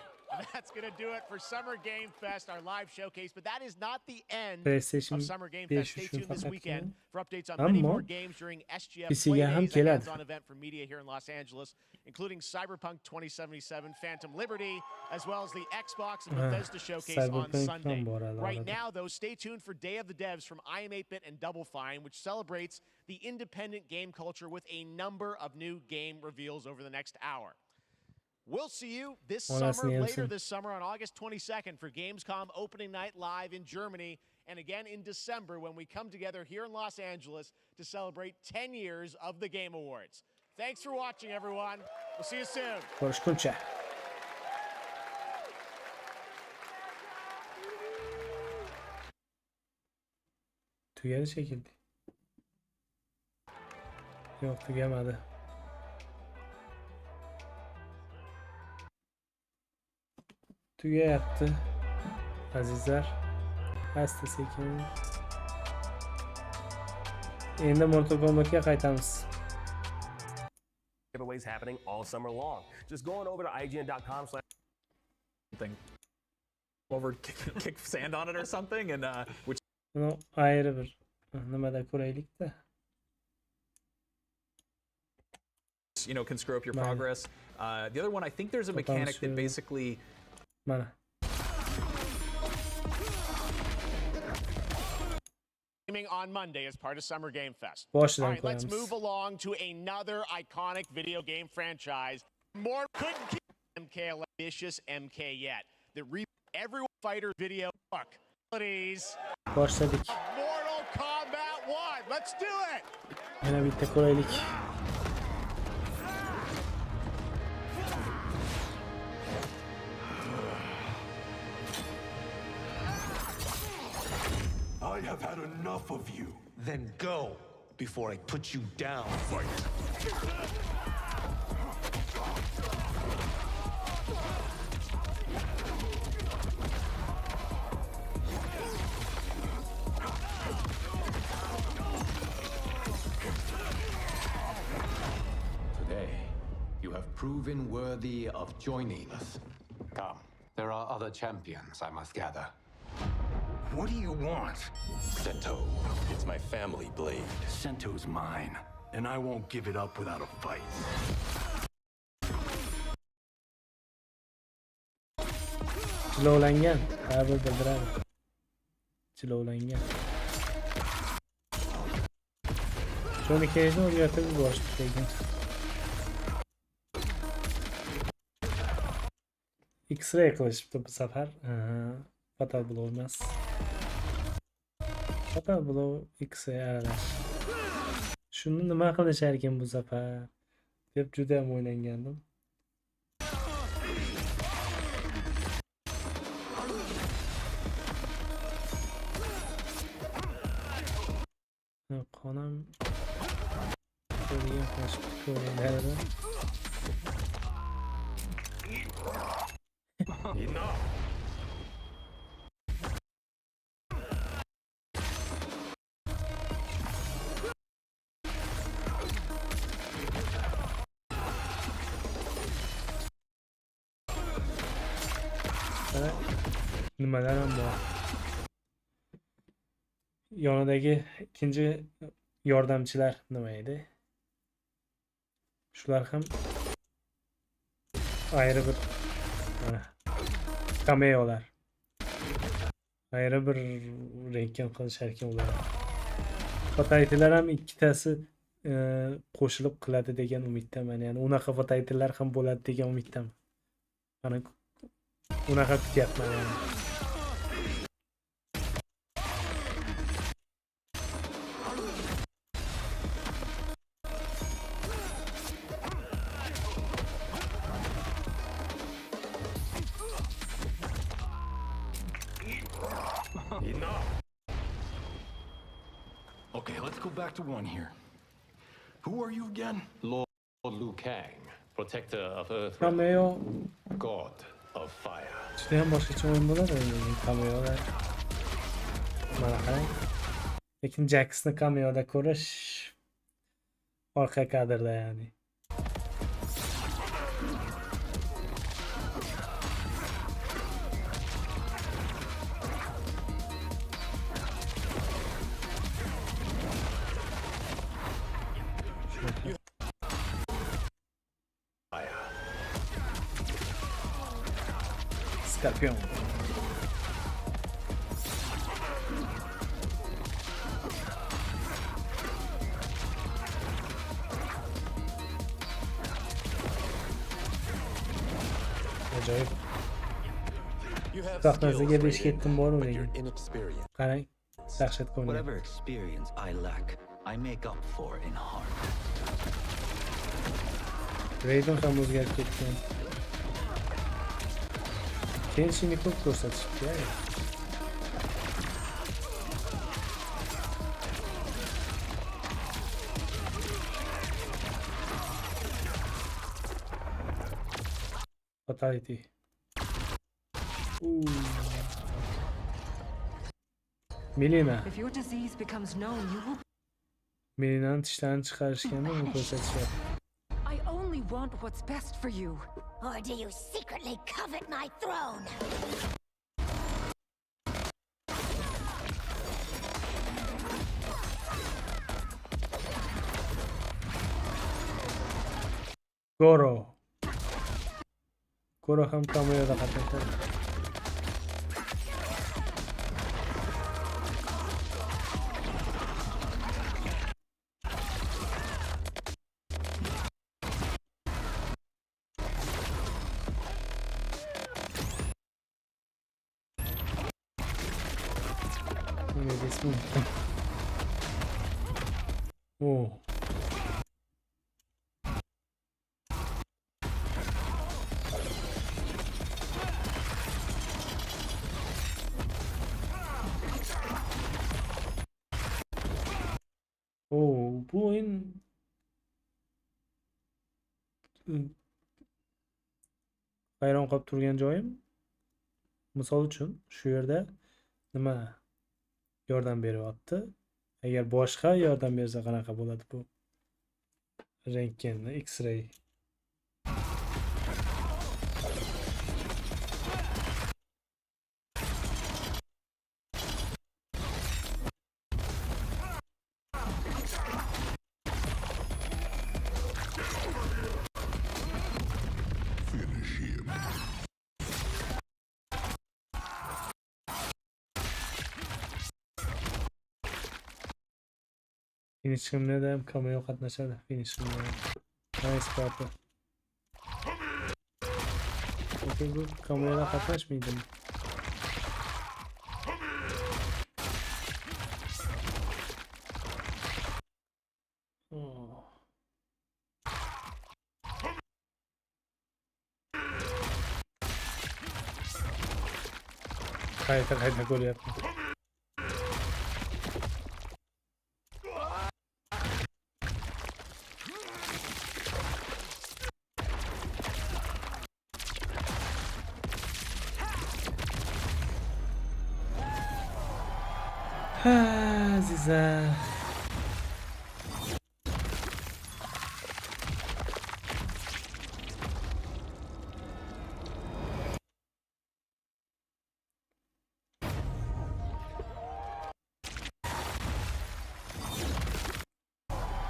G: That's going to do it for Summer Game Fest, our live showcase. But that is not the end
E: PlayStation
G: of Summer Game Fest. Stay tuned this weekend for updates on many more games during SGF
E: PC'ye ham
G: Play Days, a
E: keladi.
G: hands-on event for media here in Los Angeles, including Cyberpunk 2077, Phantom Liberty, as well as the Xbox and Bethesda showcase on Sunday. Right now, though, stay tuned for Day of the Devs from I Am 8-Bit and Double Fine, which celebrates the independent game culture with a number of new game reveals over the next hour. We'll see you this summer, later this summer on August 22nd for Gamescom opening night live in Germany, and again in December when we come together here in Los Angeles to celebrate 10 years of the Game Awards. Thanks for watching, everyone. We'll see you soon.
E: Görüşürüz. Tugadi şekilde. Yok, tugamadı. Tugayapti. Azizlar. Asta sekin. Endi Mortal Kombatga qaytamiz.
D: Giveaways happening all summer long. Just going over to IGN.com/
J: over kick sand on it or something and which
E: Bunu ayrı bir nimada ko'raylik-da.
J: Can screw up your progress. The other one, I think there's a mechanic that basically
E: Mana.
G: On Monday as part of Summer Game Fest.
E: All
G: right, let's move along to another iconic video game franchise. More couldn't keep MK ambitious MK yet. The every fighter video book.
E: Başladık.
G: Mortal Kombat 1. Let's do it.
E: Yine bitti kolaylık.
I: I have had enough of you.
U: Then go before I put you down.
I: Fight.
U: Today, you have proven worthy of joining us. Come, there are other champions I must gather.
I: What do you want?
U: Sento. It's my family blade.
I: Sento's mine, and I won't give it up without a fight.
E: Jilovlangan. Baribir bildiradi. Jilovlangan. CHUNKI'ni o'rgatib yuborishdi lekin. X-ray qilishibdi bu safar. Fatal blow emas. Fatal blow X-ray aralash. Shuni nima qilishar ekan bu safar deb juda ham o'ylangandim. Qonam ko'rgan qo'shiq ko'ringlar.
I: Enough.
E: Nimalar ham bor. Yonidagi ikinci yordamchilar nima edi? Shular ham ayrı bir cameolar. Ayrı bir renkkan qilishar ekan ular. Fatality'lar ham ikkitasi qo'shilib qiladi degan umiddaman. Ya'ni unaqa fatality'lar ham bo'ladi degan umiddaman. Mana unaqa kutyapman yani.
I: Enough. Okay, let's go back to one here. Who are you again?
U: Lord Liu Kang, protector of Earth,
E: Cameo.
U: God of Fire.
E: Judayam boshqacha o'yin bo'ladi endi cameolar. Mana qarang. Lekin Jax'ni cameoda ko'rish orqa kadrda ya'ni. Skorpion. Ajoyib. Sahnaga besh ketdim bor lekin. Qarang, dahshat ko'rinadi.
A: Whatever experience I lack, I make up for in heart.
E: Raydon ham o'zgarib ketgan. Kenshini ko'p ko'rsatishibdi. Fatality. Milena.
V: If your disease becomes known, you will.
E: Melina'nın tishlarini chiqarishganda uni ko'rsatishyapti.
V: I only want what's best for you.
L: Or do you secretly covet my throne?
E: Goro. Goro ham kamerada qatnashadi. Oh. Oh, bu oyun hayron qolib turgan joyim, misol uchun shu yerda nima yordam beryapti. Agar boshqa yordam bersa qanaqa bo'ladi bu? Rentgen, X-ray. Finishimda ham kamera qatnashadi. Finishimda. Nice parti. Okey, bu kamerada qatnashmaydi. Qayta gol yapma. Azizlar.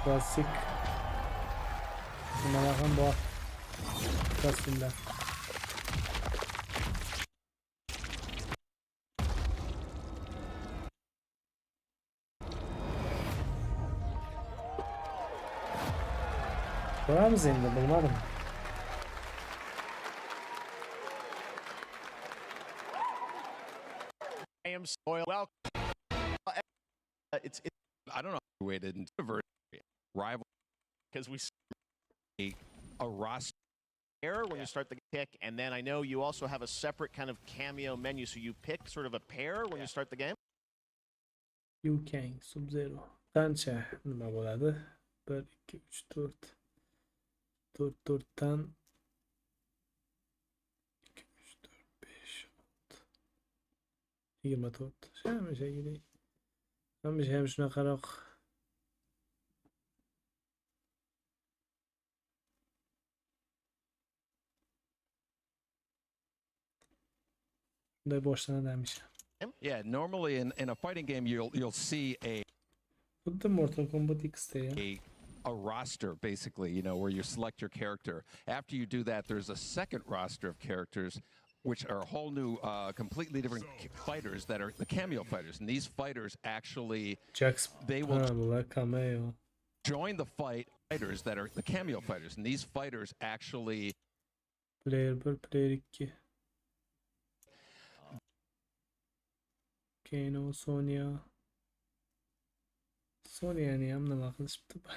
E: Klasik. Nimalar ham bor. Kostumlar. Ko'ramiz endi, bilmadim.
G: I am spoiled. Well, it's
M: I don't know how we waited into rival
G: because we
M: a roster
G: error when you start the kick, and then I know you also have a separate kind of cameo menu, so you pick sort of a pair when you start the game.
E: You can Sub-Zero. Qancha nima bo'ladi? 1 2 3 4 4dan 2 3 4 5 6 24. Shamish ham shunaqaroq.
M: Yeah, normally in a fighting game you'll see a
E: Mortal Kombat X
M: a roster basically, you know, where you select your character. After you do that, there's a second roster of characters which are a whole new, completely different fighters that are the cameo fighters. And these fighters actually, they will
E: cameo.
M: Join the fight. Fighters that are the cameo fighters. And these fighters actually...
E: Player 1, player 2. Kano, Sonya. Sonya يعني عم نلاحظ بتبقى.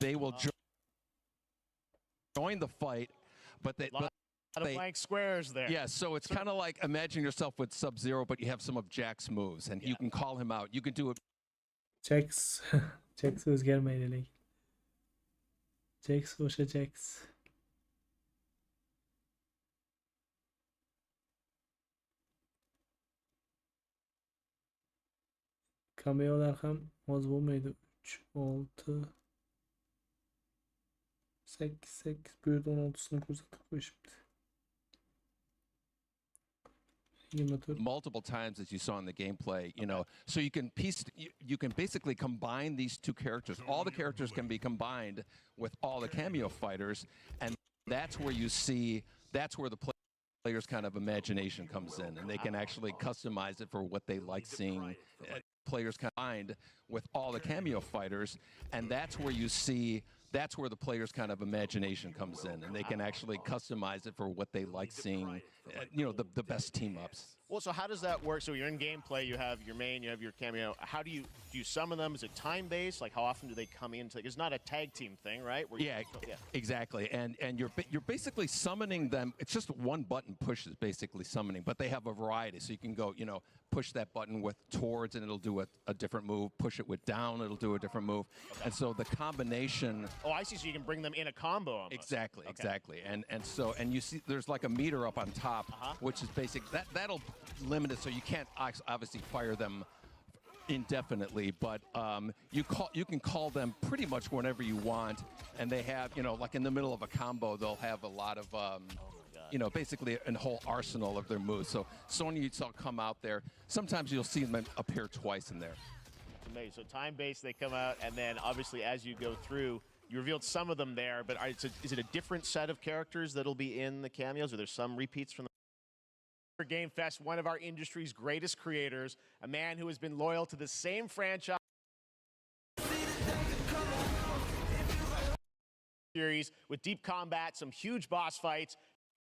M: They will join the fight, but they...
G: A lot of blank squares there.
M: Yeah, so it's kind of like imagine yourself with Sub-Zero, but you have some of Jack's moves, and you can call him out. You can do it.
E: Jax. Jax was gelmeydi like. Jax boşa Jax. Cameolar ham az bo'lmaydi. 3, 6, 8, 8, bu yerda 16'sini ko'rsatib qo'yishibdi.
M: Multiple times, as you saw in the gameplay, you know, so you can you can basically combine these two characters. All the characters can be combined with all the cameo fighters, and that's where you see, that's where the player's kind of imagination comes in, and they can actually customize it for what they like seeing. Players combined with all the cameo fighters, and that's where you see, that's where the player's kind of imagination comes in, and they can actually customize it for what they like seeing, you know, the best team-ups.
G: Well, so how does that work? So you're in gameplay, you have your main, you have your cameo. How do you summon them? Is it time-based? Like, how often do they come in? It's not a tag team thing, right? Where
M: yeah, exactly. And you're basically summoning them. It's just one button push is basically summoning, but they have a variety. So you can go, you know, push that button with towards, and it'll do a different move. Push it with down, it'll do a different move. And so the combination.
G: Oh, I see. So you can bring them in a combo almost.
M: Exactly, exactly. And so you see, there's like a meter up on top, which is basic. That'll limit it, so you can't obviously fire them indefinitely, but you can call them pretty much whenever you want, and they have, you know, like in the middle of a combo, they'll have a lot of you know, basically a whole arsenal of their moves. So Sonya, you saw come out there. Sometimes you'll see them appear twice in there.
G: Amazing. So time-based, they come out, and then obviously as you go through, you revealed some of them there, but is it a different set of characters that'll be in the cameos? Are there some repeats from the Game Fest? One of our industry's greatest creators, a man who has been loyal to the same franchise series with deep combat, some huge boss fights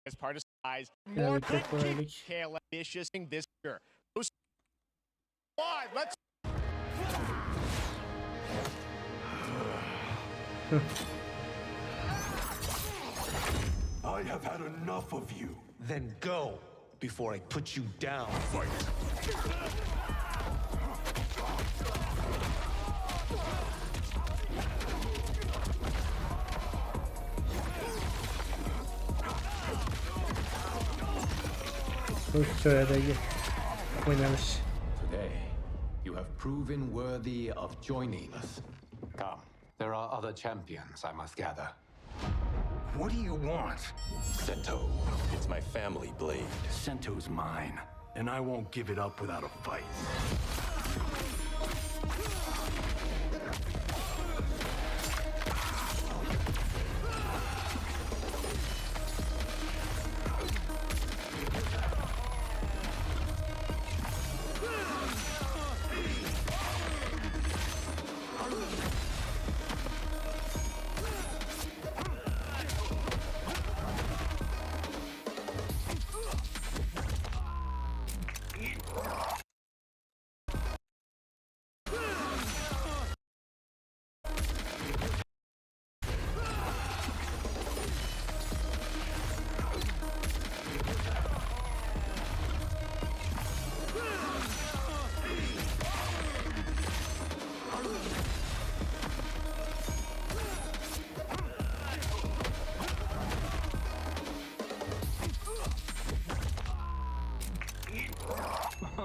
G: as part of size. More Kale ambitious this year. Let's
I: I have had enough of you.
Y: Then go before I put you down.
I: Fight.
U: Today, you have proven worthy of joining us. Come, there are other champions I must gather.
R: What do you want? Sento. It's my family blade.
I: Sento's mine, and I won't give it up without a fight.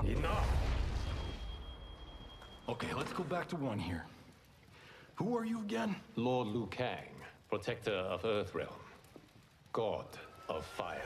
I: Enough! Okay, let's go back to one here. Who are you again?
U: Lord Liu Kang, protector of Earthrealm, god of fire.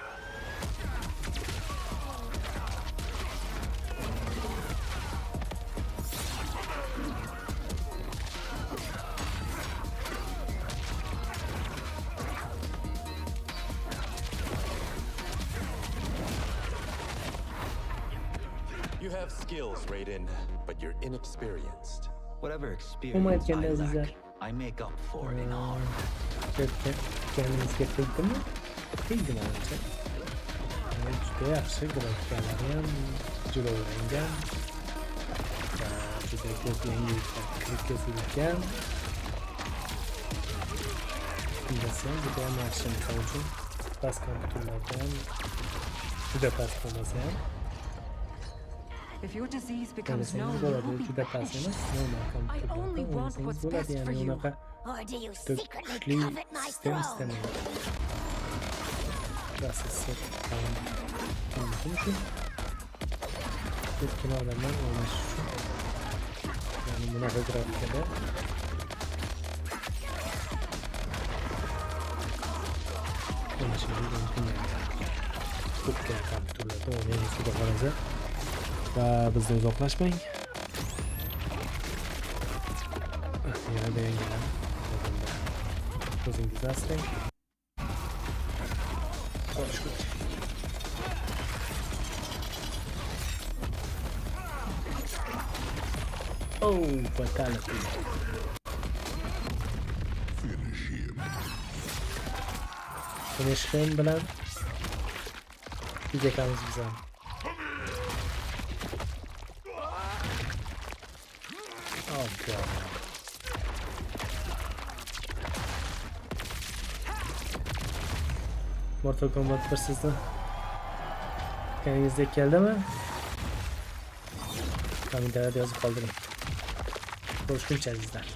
R: have skills, Raiden, but you're inexperienced.
A: Whatever experience I lack, I make up for in art.
E: Kendimizga qildimi? Qildim ancha. Juda yaxshi grafikalari ham juda o'ylangan. Juda ko'p yangiliklar kiritilgan. Bundasi ham juda ham yaxshi misol uchun past kompyuterlarda ham juda past bo'lmasa ham.
O: If your disease becomes known,
E: juda past emas, normal kompyuterlarda o'ynasangiz bo'ladi, ya'ni unaqa kuchli sistem istamaydi. Protsessor muhim shu. Ko'pgina odamlar o'ynash uchun, ya'ni bunaqa grafikada o'ynashingiz mumkin. Ko'pgina kompyuterlarda o'ynaymiz, xudo xohlasa. Va bizdan uzoqlashmang. Yana yangilar. O'zingizni asrang. Ko'rishguncha. Oh, fatality. Finish him bilan tugakamiz biz ham. Oh god. Mortal Kombat 1 sizni kanalingizga keldimi? Kommentariyada yozib qoldiring. Ko'rishguncha azizlar.